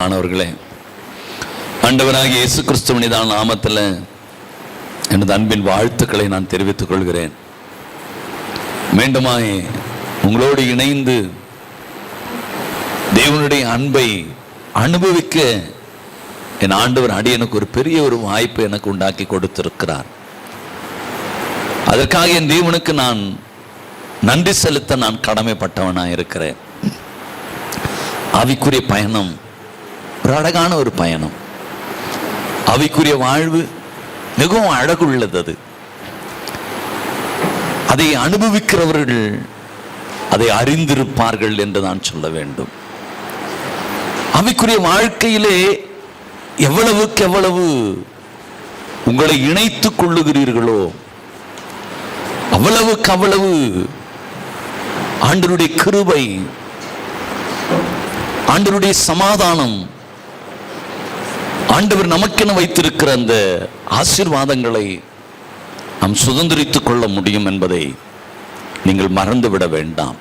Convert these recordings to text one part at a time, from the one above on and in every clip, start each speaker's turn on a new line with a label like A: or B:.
A: ஆனவர்களே, ஆண்டவராகிய இயேசு கிறிஸ்துவின் நாமத்தில் எனது அன்பின் வாழ்த்துக்களை நான் தெரிவித்துக் கொள்கிறேன். மீண்டுமாய் உங்களோடு இணைந்து தேவனுடைய அன்பை அனுபவிக்க என் ஆண்டவர் அடியனுக்கு ஒரு பெரிய ஒரு வாய்ப்பு எனக்கு உண்டாக்கி கொடுத்திருக்கிறார். அதற்காக என் தேவனுக்கு நான் நன்றி செலுத்த நான் கடமைப்பட்டவனாக இருக்கிறேன். ஆவிக்குரிய பயணம் ஒரு அழகான ஒரு பயணம். ஆவிக்குரிய வாழ்வு மிகவும் அழகுள்ளது. அதை அனுபவிக்கிறவர்கள் அதை அறிந்திருப்பார்கள் என்று நான் சொல்ல வேண்டும். ஆவிக்குரிய வாழ்க்கையிலே எவ்வளவுக்கு எவ்வளவு உங்களை இணைத்துக் கொள்ளுகிறீர்களோ அவ்வளவுக்கு அவ்வளவு ஆண்டவருடைய கிருபை, ஆண்டவருடைய சமாதானம், ஆண்டவர் நமக்கென வைத்திருக்கிற அந்த ஆசீர்வாதங்களை நாம் சுதந்திரித்துக் கொள்ள முடியும் என்பதை நீங்கள் மறந்துவிட வேண்டாம்.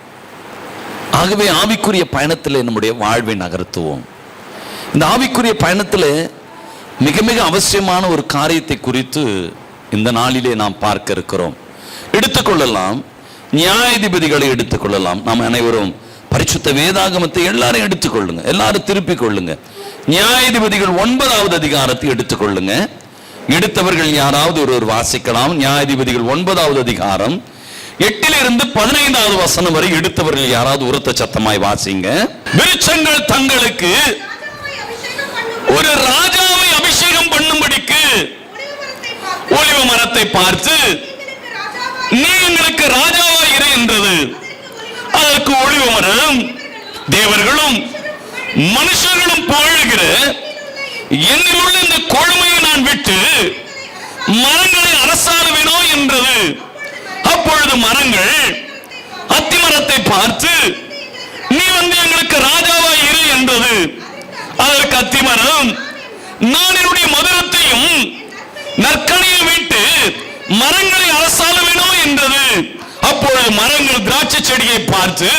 A: ஆகவே ஆவிக்குரிய பயணத்தில் நம்முடைய வாழ்வை நகர்த்துவோம். இந்த ஆவிக்குரிய பயணத்தில் மிக மிக அவசியமான ஒரு காரியத்தை குறித்து இந்த நாளிலே நாம் பார்க்க இருக்கிறோம். எடுத்துக்கொள்ளலாம், நியாயாதிபதிகளை எடுத்துக்கொள்ளலாம். நாம் அனைவரும் பரிசுத்த வேதாகமத்தை எல்லாரும் எடுத்துக்கொள்ளுங்க, எல்லாரும் திருப்பிக் கொள்ளுங்க. நியாயாதிபதிகள் 9வது அதிகாரத்தை எடுத்துக்கொள்ளுங்க. எடுத்தவர்கள் யாராவது ஒருவர் வாசிக்கலாம். நியாயாதிபதிகள் 9வது அதிகாரம் 8லிருந்து 15வது வசனம் வரை எடுத்தவர்கள் யாராவது உரத்த சத்தமாய் வாசிங்க. விருட்சங்கள் தங்களுக்கு ஒரு ராஜாவை அபிஷேகம் பண்ணும்படிக்கு ஒலிவ மரத்தை பார்த்து, நீ எங்களுக்கு ராஜாவாய் இரு என்றது. அதற்கு ஒலிவ மரம், தேவர்களும் மனுஷர்களும் புகழுகிற என்னில் உள்ள இந்த கொழுமையை நான் விட்டு மரங்களை அரசாளுவேனோ என்றது. அப்பொழுது மரங்கள் அத்திமரத்தை பார்த்து, நீ எங்களுக்கு ராஜாவாய் இரு என்றது. அதற்கு அத்திமரம், நான் என்னுடைய மதுரத்தையும் நற்கனியை விட்டு மரங்களை அரசாளுவேனோ என்றது. அப்பொழுது மரங்கள் திராட்சை செடியை பார்த்து,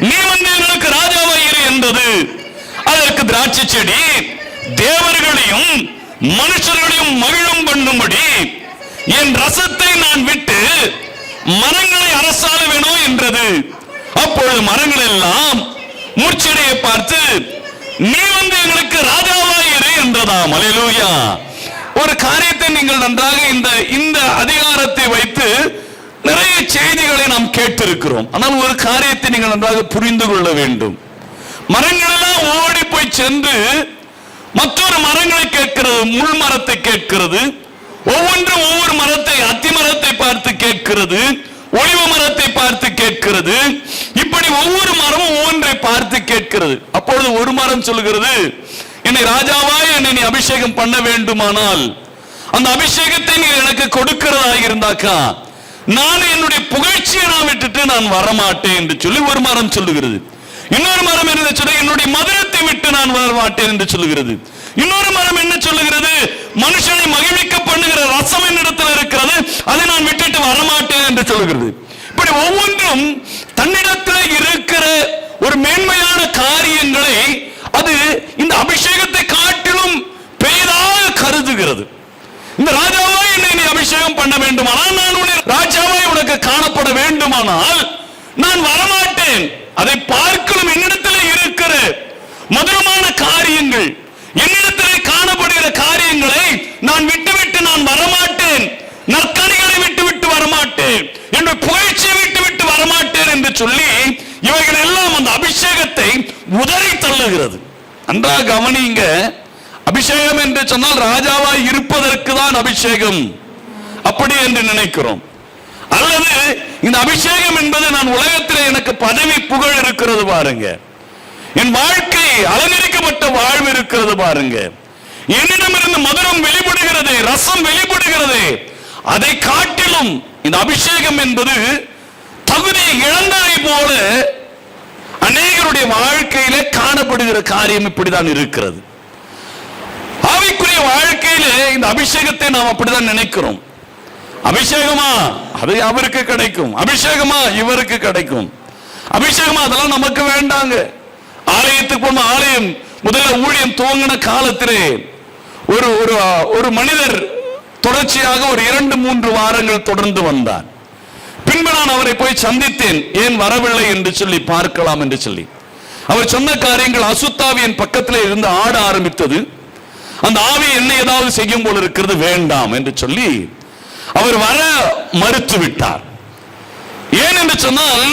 A: நீ எங்களுக்கு ராஜாவாய் இரு என்றது. அதற்கு திராட்சை செடி, தேவர்களையும் மனுஷர்களையும் மகிழும் பண்ணும்படி என் ரசத்தை நான் விட்டு மரங்களை அரசாளுவேனோ என்றது. அப்பொழுது மரங்கள் எல்லாம் முட்செடியை பார்த்து, நீ எங்களுக்கு ராஜாவாய் இரு என்றதாம். அல்லேலூயா. ஒரு காரியத்தை நீங்கள் நன்றாக இந்த அதிகாரத்தை வைத்து நிறைய செய்திகளை நாம் கேட்டிருக்கிறோம். ஆனால் ஒரு காரியத்தை நீங்கள் நன்றாக புரிந்து கொள்ள வேண்டும். மரங்கள் எல்லாம் ஓடி போய் சென்று மற்றொரு மரங்களை கேட்கிறது, முள் மரத்தை கேட்கிறது. ஒவ்வொன்றும் ஒவ்வொரு மரத்தை, அத்தி மரத்தை பார்த்து கேட்கிறது, ஒலிவ மரத்தை பார்த்து கேட்கிறது. இப்படி ஒவ்வொரு மரமும் ஒவ்வொன்றை பார்த்து கேட்கிறது. அப்பொழுது ஒரு மரம் சொல்லுகிறது, என்னை ராஜாவாய் என்னை நீ அபிஷேகம் பண்ண வேண்டுமானால் அந்த அபிஷேகத்தை நீ எனக்கு கொடுக்கிறதா இருந்தாக்கா நான் என்னுடைய புகழ்ச்சியை நான் விட்டுட்டு நான் வரமாட்டேன் என்று சொல்லி ஒரு மரம் சொல்லுகிறது. இன்னொரு மரம் என்ன சொல்ல, என்னுடைய மதுரத்தை விட்டு நான் வரமாட்டேன் என்று சொல்லுகிறது. இன்னொரு மரம் என்ன சொல்லுகிறது, மனுஷனை மகிழ்விக்க பண்ணுகிற ரசம் என்னிடத்தில் இருக்கிறது, அதை நான் விட்டுட்டு வரமாட்டேன் என்று சொல்லுகிறது. இப்படி ஒவ்வொன்றும் தன்னிடத்தில் இருக்கிற ஒரு மேன்மையான காரியங்களை அது இந்த அபிஷேகத்தை காட்டிலும் பெரிதாக கருதுகிறது. இந்த ராஜாவாய் என்னை நீ அபிஷேகம் பண்ண வேண்டுமானால், நான் உன்னை ராஜாவாய் உனக்கு காணப்பட வேண்டுமானால் நான் வரமாட்டேன். அதை பார்க்கலும் என்னிடத்தில் இருக்கிற மதுரமான காரியங்கள், என்னிடத்திலே காணப்படுகிற காரியங்களை நான் விட்டுவிட்டு நான் வரமாட்டேன். நற்கனிகளை விட்டு வரமாட்டேன், என்னுடைய புகழ்ச்சியை விட்டு வரமாட்டேன் என்று சொல்லி இவைகள் எல்லாம் அந்த அபிஷேகத்தை உதறி தள்ளுகிறது. நன்றாக கவனிங்க. அபிஷேகம் என்று சொன்னால் ராஜாவாய் இருப்பதற்கு தான் அபிஷேகம் அப்படி என்று நினைக்கிறோம். அல்லது இந்த அபிஷேகம் என்பது நான் உலகத்தில் எனக்கு பதவி புகழ் இருக்கிறது பாருங்க, என் வாழ்க்கை அலங்கரிக்கப்பட்ட வாழ்வு இருக்கிறது பாருங்க, என்னிடமிருந்து மதுரம் வெளிப்படுகிறது, ரசம் வெளிப்படுகிறது. அதை காட்டிலும் இந்த அபிஷேகம் என்பது தகுதி இழந்ததை போல அநேகருடைய வாழ்க்கையிலே காணப்படுகிற காரியம் இப்படிதான் இருக்கிறது. ஆவிக்குரிய வாழ்க்கையிலே இந்த அபிஷேகத்தை நாம் அப்படிதான் நினைக்கிறோம். அபிஷேகமா அது அவருக்கு கிடைக்கும், அபிஷேகமா இவருக்கு கிடைக்கும், அபிஷேகமா அதெல்லாம் நமக்கு வேண்டாங்க. ஆலயத்துக்கு போன ஆலயம்
B: முதல்ல ஊழியம் துவங்கின காலத்திலே ஒரு மனிதர் தொடர்ச்சியாக ஒரு 2-3 வாரங்கள் தொடர்ந்து வந்தார். பின்பு நான் அவரை போய் சந்தித்தேன். ஏன் வரவில்லை என்று சொல்லி பார்க்கலாம் என்று சொல்லி. அவர் சொன்ன காரியங்கள், அசுத்தாவி என் பக்கத்தில் இருந்து ஆட ஆரம்பித்தது, அந்த ஆவி என்ன ஏதாவது செய்யும் போல இருக்கிறது, வேண்டாம் என்று சொல்லி அவர் வர மறுத்து விட்டார். ஏன் என்று சொன்னால்,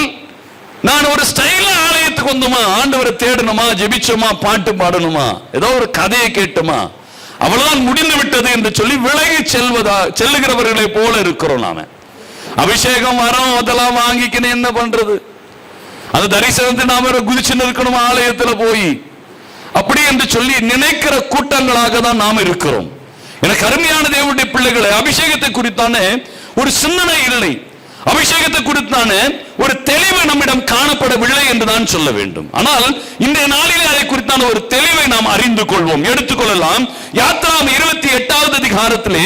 B: நான் ஒரு ஸ்டைல ஆலயத்துக்கு வந்தோமா, ஆண்டவரை தேடணுமா, ஜெபிச்சோமா, பாட்டு பாடணுமா, ஏதோ ஒரு கதையை கேட்டோமா, அவ்வளவுதான் முடிந்து விட்டது என்று சொல்லி விலகி செல்லுகிறவர்களை போல இருக்கிறோம். நாம அபிஷேகம் வரோம், அதெல்லாம் வாங்கிக்கணும், என்ன பண்றது, அது தரிசனத்தை நாம குதிச்சுன்னு இருக்கணும் ஆலயத்துல போய், அப்படி என்று சொல்லி நினைக்கிற கூட்டங்களாக தான் நாம் இருக்கிறோம். எனக்கு அருமையான தேவனுடைய பிள்ளைகளை, அபிஷேகத்தை குறித்தான ஒரு சிந்தனை இல்லை, அபிஷேகத்தை குறித்தான ஒரு தெளிவு நம்மிடம் காணப்படவில்லை என்று தான் சொல்ல வேண்டும். ஆனால் இன்றைய நாளிலே அதை குறித்தான ஒரு தெளிவை நாம் அறிந்து கொள்வோம், எடுத்துக்கொள்ளலாம். யாத்திராகமம் 28வது அதிகாரத்திலே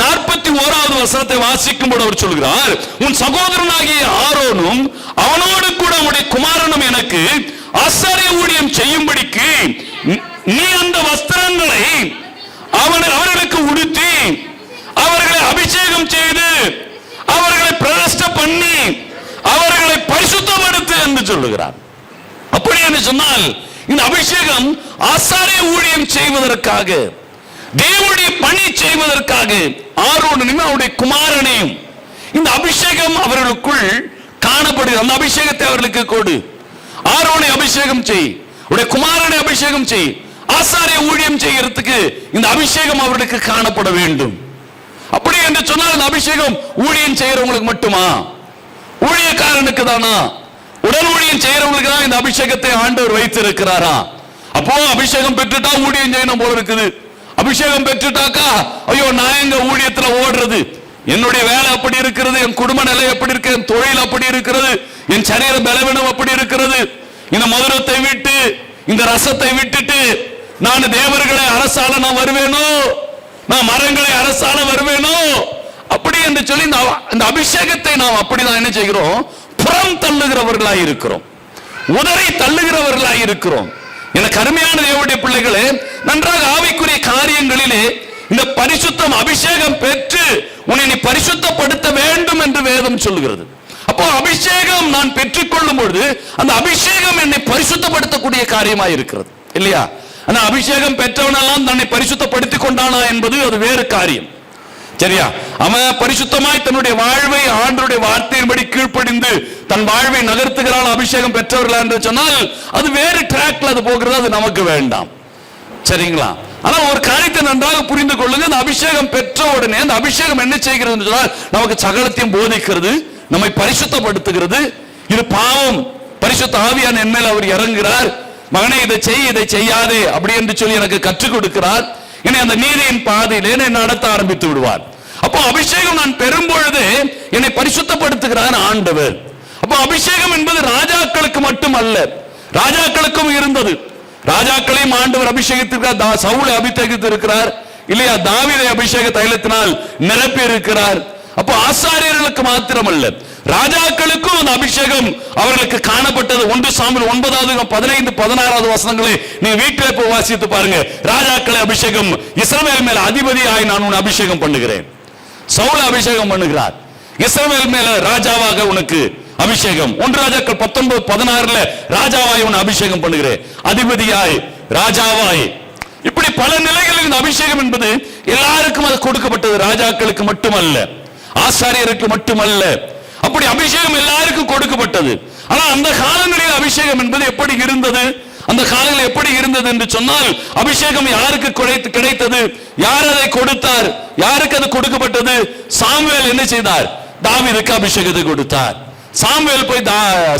B: 41வது வசனத்தை வாசிக்கும் போது அவர் சொல்கிறார், உன் சகோதரனாகிய ஆரோனும் அவனோடு கூட உடைய குமாரனும் எனக்கு ஆசாரிய ஊழியம் செய்யும்படிக்கு நீ அந்த வஸ்திரங்களை அவர்களுக்கு உடுத்தி அவர்களை அபிஷேகம் செய்து அவர்களை பிரதிஷ்ட பண்ணி அவர்களை பரிசுத்தப்படுத்து என்று சொல்லுகிறார். அப்படி என்று சொன்னால், இந்த அபிஷேகம் ஆசாரிய ஊழியம் செய்வதற்காக, தேவனுடைய பணி செய்வதற்காக ஆரோனையும் அவருடைய குமாரனையும் இந்த அபிஷேகம் அவர்களுக்குள் காணப்படுகிறது. அந்த அபிஷேகத்தை அவர்களுக்கு கொடு, ஆரோனை அபிஷேகம் செய், உடைய குமாரனை அபிஷேகம் செய், ஆசாரிய ஊழியம் செய்யறதுக்கு இந்த அபிஷேகம் அவர்களுக்கு காணப்பட வேண்டும். அப்படி என்று சொன்னால், இந்த அபிஷேகம் ஊழியம் செய்யறவங்களுக்கு மட்டுமா, ஊழியக்காரனுக்கு தானா, உடல் ஊழியம் செய்யறவங்களுக்கு தான் இந்த அபிஷேகத்தை ஆண்டவர் வைத்திருக்கிறாரா? அப்போ அபிஷேகம் பெற்றுட்டா ஊழியம் செய்யணும் போல இருக்குது. அபிஷேகம் பெற்றுட்டாக்கா, ஐயோ நான் எங்க ஊழியத்துல ஓடுறது, என்னுடைய வேலை அப்படி இருக்கிறது, என் குடும்ப நிலை அப்படி இருக்கு, என் தொழில் அப்படி இருக்கிறது, என் சரீர பலவீனம் அப்படி இருக்கிறது, இந்த மதுரத்தை விட்டு இந்த ரசத்தை விட்டுட்டு நான் தேவர்களை அரசால நான் வருவேனோ, நான் மரங்களை அரசால வருவேனோ, அப்படி என்று சொல்லி இந்த அபிஷேகத்தை நாம் அப்படிதான் என்ன செய்கிறோம், புறம் தள்ளுகிறவர்களாய் இருக்கிறோம், உதறி தள்ளுகிறவர்களாய் இருக்கிறோம். எனக்கு அருமையான தேவனுடைய பிள்ளைகளே, நன்றாக ஆவிக்குரிய காரியங்களிலே இந்த பரிசுத்தம் அபிஷேகம் பெற்று உன்னை நீ பரிசுத்தப்படுத்த வேண்டும் என்று வேதம் சொல்லுகிறது. அப்போ அபிஷேகம் நான் பெற்றுக்கொள்ளும் பொழுது அந்த அபிஷேகம் என்னை பரிசுத்தப்படுத்தக்கூடிய காரியமாய் இருக்கிறது இல்லையா? ஆனா அபிஷேகம் பெற்றவனெல்லாம் தன்னை பரிசுத்தப்படுத்திக் கொண்டானா என்பது அது வேறு காரியம். சரியா? அவன் பரிசுத்தமாய் தன்னுடைய வாழ்வை ஆண்டவருடைய வார்த்தையின்படி கீழ்ப்படிந்து தன் வாழ்வை நகர்த்துகிறான் அபிஷேகம் பெற்றவர்களா என்று சொன்னால் அது வேறு டிராக்ல அது போகிறது, அது நமக்கு வேண்டாம். சரிங்களா? ஆனா ஒரு காரியத்தை நன்றாக புரிந்து கொள்ளுங்க, அந்த அபிஷேகம் பெற்ற உடனே அந்த அபிஷேகம் என்ன செய்கிறது சொன்னால் நமக்கு சகலத்தையும் போதிக்கிறது, நம்மை பரிசுத்தப்படுத்துகிறது. இது பாவம், பரிசுத்த ஆவியான என் மேல் அவர் இறங்குகிறார், மகனே இதை செய் இதை செய்யாதே அப்படி என்று சொல்லி எனக்கு கற்றுக் கொடுக்கிறார், என்னை அந்த நீதியின் பாதையிலே என்னை நடத்த ஆரம்பித்து விடுவார். அப்போ அபிஷேகம் நான் பெறும் பொழுது என்னை பரிசுத்தப்படுத்துகிறார் ஆண்டவர். அப்போ அபிஷேகம் என்பது ராஜாக்களுக்கு மட்டும் அல்ல, ராஜாக்களுக்கும் இருந்தது. ராஜாக்களையும் ஆண்டவர் அபிஷேகத்திற்காக சவுலை அபிஷேகித்திருக்கிறார் இல்லையா? தாவீதை அபிஷேக தைலத்தினால் நிரப்பி இருக்கிறார். அப்போ ஆசாரியர்களுக்கு மாத்திரமல்ல, ராஜாக்களுக்கும் அந்த அபிஷேகம் அவர்களுக்கு காணப்பட்டது. 1 சாமுவேல் 9-15-16 வசனங்களை நீங்க வீட்டிலே போய் வாசித்து பாருங்க. ராஜாக்களை அபிஷேகம், இஸ்ரவேல் மேல அதிபதியாய் நான் உன்னை அபிஷேகம் பண்ணுகிறேன். சவுலை அபிஷேகம் பண்ணுகிறார், இஸ்ரவேல் மேல ராஜாவாக உனக்கு அபிஷேகம். 1 ராஜாக்கள் 19-16 ராஜாவாய் உன்னை அபிஷேகம் பண்ணுகிறேன், அதிபதியாய், ராஜாவாய். இப்படி பல நிலைகளில் இந்த அபிஷேகம் என்பது எல்லாருக்கும் அது கொடுக்கப்பட்டது, ராஜாக்களுக்கு மட்டுமல்ல, ஆசாரியருக்கு மட்டுமல்ல. அப்படி அபிஷேகம் எல்லாருக்கும் கொடுக்கப்பட்டது. ஆனா அந்த காலங்களில் அபிஷேகம் என்பது எப்படி இருந்தது, அந்த காலங்களில் எப்படி இருந்தது என்று சொன்னால், அபிஷேகம் யாருக்கு கிடைத்தது, யார் அதை கொடுத்தார், யாருக்கு அது கொடுக்கப்பட்டது? சாமுவேல் என்ன செய்தார்? தாவீதுக்கு அபிஷேகத்தை கொடுத்தார். சாமுவேல் போய்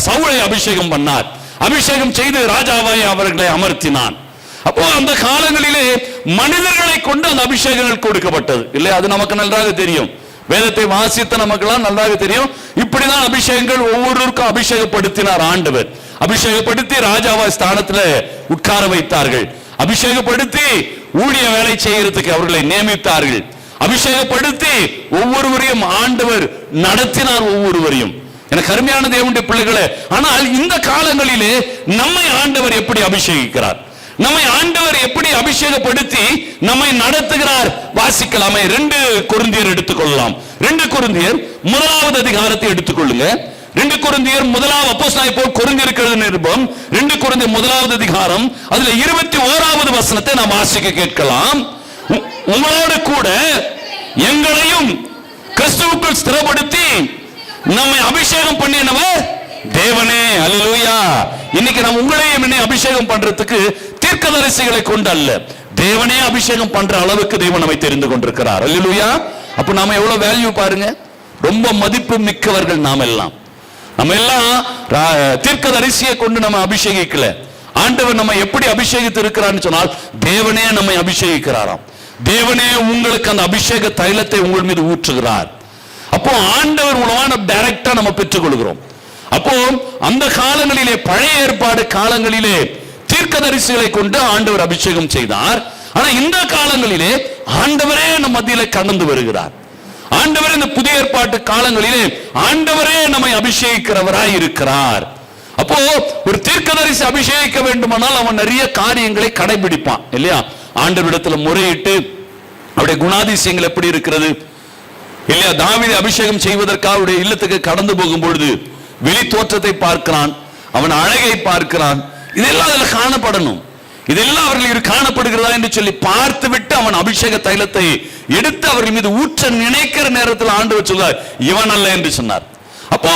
B: சவுலை அபிஷேகம் பண்ணார், அபிஷேகம் செய்து ராஜாவாய் அவர்களை அமர்த்தினான். அப்போ அந்த காலங்களிலே மனிதர்களை கொண்டு அந்த அபிஷேகங்கள் கொடுக்கப்பட்டது இல்லை? அது நமக்கு நன்றாக தெரியும், வேதத்தை வாசித்த நமக்கெல்லாம் நன்றாக தெரியும். இப்படிதான் அபிஷேகங்கள் ஒவ்வொருவருக்கும் அபிஷேகப்படுத்தினார் ஆண்டவர். அபிஷேகப்படுத்தி ராஜாவா ஸ்தானத்துல உட்கார வைத்தார்கள், அபிஷேகப்படுத்தி ஊழிய வேலை செய்யறதுக்கு அவர்களை நியமித்தார்கள், அபிஷேகப்படுத்தி ஒவ்வொருவரையும் ஆண்டவர் நடத்தினார், ஒவ்வொருவரையும். எனக்கு அருமையான தேவனுடைய பிள்ளைகளே, ஆனால் இந்த காலங்களிலே நம்மை ஆண்டவர் எப்படி அபிஷேகிக்கிறார், நம்மை ஆண்டவர் எப்படி அபிஷேகப்படுத்தி நம்மை நடத்துகிறார் வாசிக்கலாமே. 2 கொரிந்தியர் எடுத்துக்கொள்ளலாம். 2 கொரிந்தியர் 1வது அதிகாரத்தை எடுத்துக்கொள்ளுங்க. 2 கொரிந்தியர் 1வது அப்போஸ்தலனாகிய பவுல் கொரிந்தியருக்கு எழுதின நிருபம் 2 கொரிந்தியர் 1வது அதிகாரம் அதுல 21வது வசனத்தை நாம் வாசிக்க கேட்கலாம். உங்களோடு கூட எங்களையும் கிறிஸ்துவுக்குள் ஸ்திரப்படுத்தி நம்மை அபிஷேகம் பண்ணினவர் தேவனே. அல்லேலூயா. இன்னைக்கு நம்ம உங்களையும் என்னை அபிஷேகம் பண்றதுக்கு தீர்க்கதரிசிகளை கொண்டு அல்ல, தேவனே அபிஷேகம் பண்ற அளவுக்கு தேவன் நம்மை தெரிந்து கொண்டிருக்கிறார். அல்லேலூயா. அப்ப நாம எவ்வளவு வேல்யூ பாருங்க. ரொம்ப மதிப்பு மிக்கவர்கள் நாம் எல்லாம். நம்ம எல்லாம் தீர்க்கதரிசியை கொண்டு நம்ம அபிஷேகிக்கல. ஆண்டவர் நம்ம எப்படி அபிஷேகித்து இருக்கிறான்னு சொன்னால் தேவனே நம்மை அபிஷேகிக்கிறாராம். தேவனே உங்களுக்கு அந்த அபிஷேக தைலத்தை உங்கள் மீது ஊற்றுகிறார். அப்போ ஆண்டவர் மூலமா டைரக்டா நம்ம பெற்றுக் கொள்கிறோம். அப்போ அந்த காலங்களிலே, பழைய ஏற்பாடு காலங்களிலே தீர்க்கதரிசிகளை கொண்டு ஆண்டவர் அபிஷேகம் செய்தார். ஆனா இந்த காலங்களிலே ஆண்டவரே நம் மத்தியிலே கடந்து வருகிறார். ஆண்டவரே இந்த புதிய ஏற்பாட்டு காலங்களிலே ஆண்டவரே நம்மை அபிஷேகிக்கிறவராய் இருக்கிறார். அப்போ ஒரு தீர்க்கதரிசி அபிஷேகிக்க வேண்டுமானால் அவன் நிறைய காரியங்களை கடைபிடிப்பான் இல்லையா? ஆண்டவரிடத்துல முறையிட்டு அவருடைய குணாதிசயங்கள் எப்படி இருக்கிறது இல்லையா? தாவீதை அபிஷேகம் செய்வதற்காக அவருடைய இல்லத்துக்கு கடந்து போகும் பொழுது வெளி தோற்றத்தை பார்க்கிறான், அவன் அழகை பார்க்கிறான். இதெல்லாம் அதுல காணப்படணும். இதெல்லாம் அவர்கள் காணப்படுகிறதா என்று சொல்லி பார்த்து விட்டு அவன் அபிஷேக தைலத்தை எடுத்து அவர்கள் மீது ஊற்ற நினைக்கிற நேரத்தில் ஆண்டவர் சொல்றார், இவன் அல்ல என்று சொன்னார். அப்போ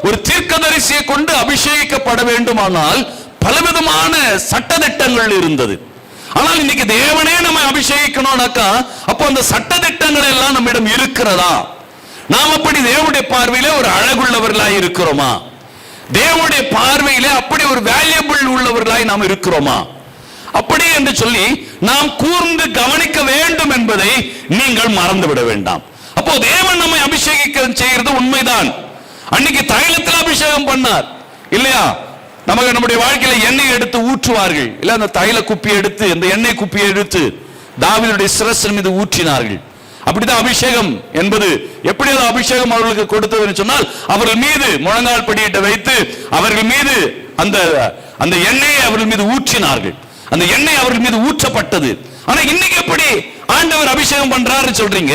B: ஒரு தீர்க்கதரிசியை கொண்டு அபிஷேகிக்கப்பட வேண்டுமானால் பலவிதமான சட்டதிட்டங்கள் இருந்தது. ஆனால் இன்னைக்கு தேவனே நம்ம அபிஷேகிக்கணும்னாக்கா அப்போ அந்த சட்டதிட்டங்கள் எல்லாம் நம்மிடம் இருக்கிறதா? நாம் அப்படி தேவனுடைய பார்வையிலே ஒரு அழகுள்ளவர்களாய் இருக்கிறோமா? தேவனுடைய பார்வையிலே அப்படி ஒரு வேல்யூபிள் உள்ளவர்களாய் நாம் இருக்கிறோமா? அப்படி என்று சொல்லி நாம் கூர்ந்து கவனிக்க வேண்டும் என்பதை நீங்கள் மறந்துவிட வேண்டாம். அப்போ தேவன் நம்மை அபிஷேகிக்க செய்கிறது உண்மைதான். அன்னைக்கு தைலத்தில் அபிஷேகம் பண்ணார் இல்லையா? நமக்கு நம்முடைய வாழ்க்கையில எண்ணெய் எடுத்து ஊற்றுவார்கள் இல்ல, அந்த தைல குப்பியை எடுத்து அந்த எண்ணெய் குப்பியை எடுத்து தாவீதுடைய சிரசின் மீது ஊற்றினார்கள். அப்படிதான் அபிஷேகம் என்பது எப்படி அபிஷேகம் அவர்களுக்கு கொடுத்ததுன்னு சொன்னால் அவர்கள் மீது முழங்கால் படியிட்டு வைத்து அவர்கள் மீது அந்த எண்ணெயை அவர்கள் மீது ஊற்றினார்கள். அந்த எண்ணெய் அவர்கள் மீது ஊற்றப்பட்டது. ஆனா இன்னைக்கு எப்படி ஆண்டவர் அபிஷேகம் பண்றாரு சொல்றீங்க?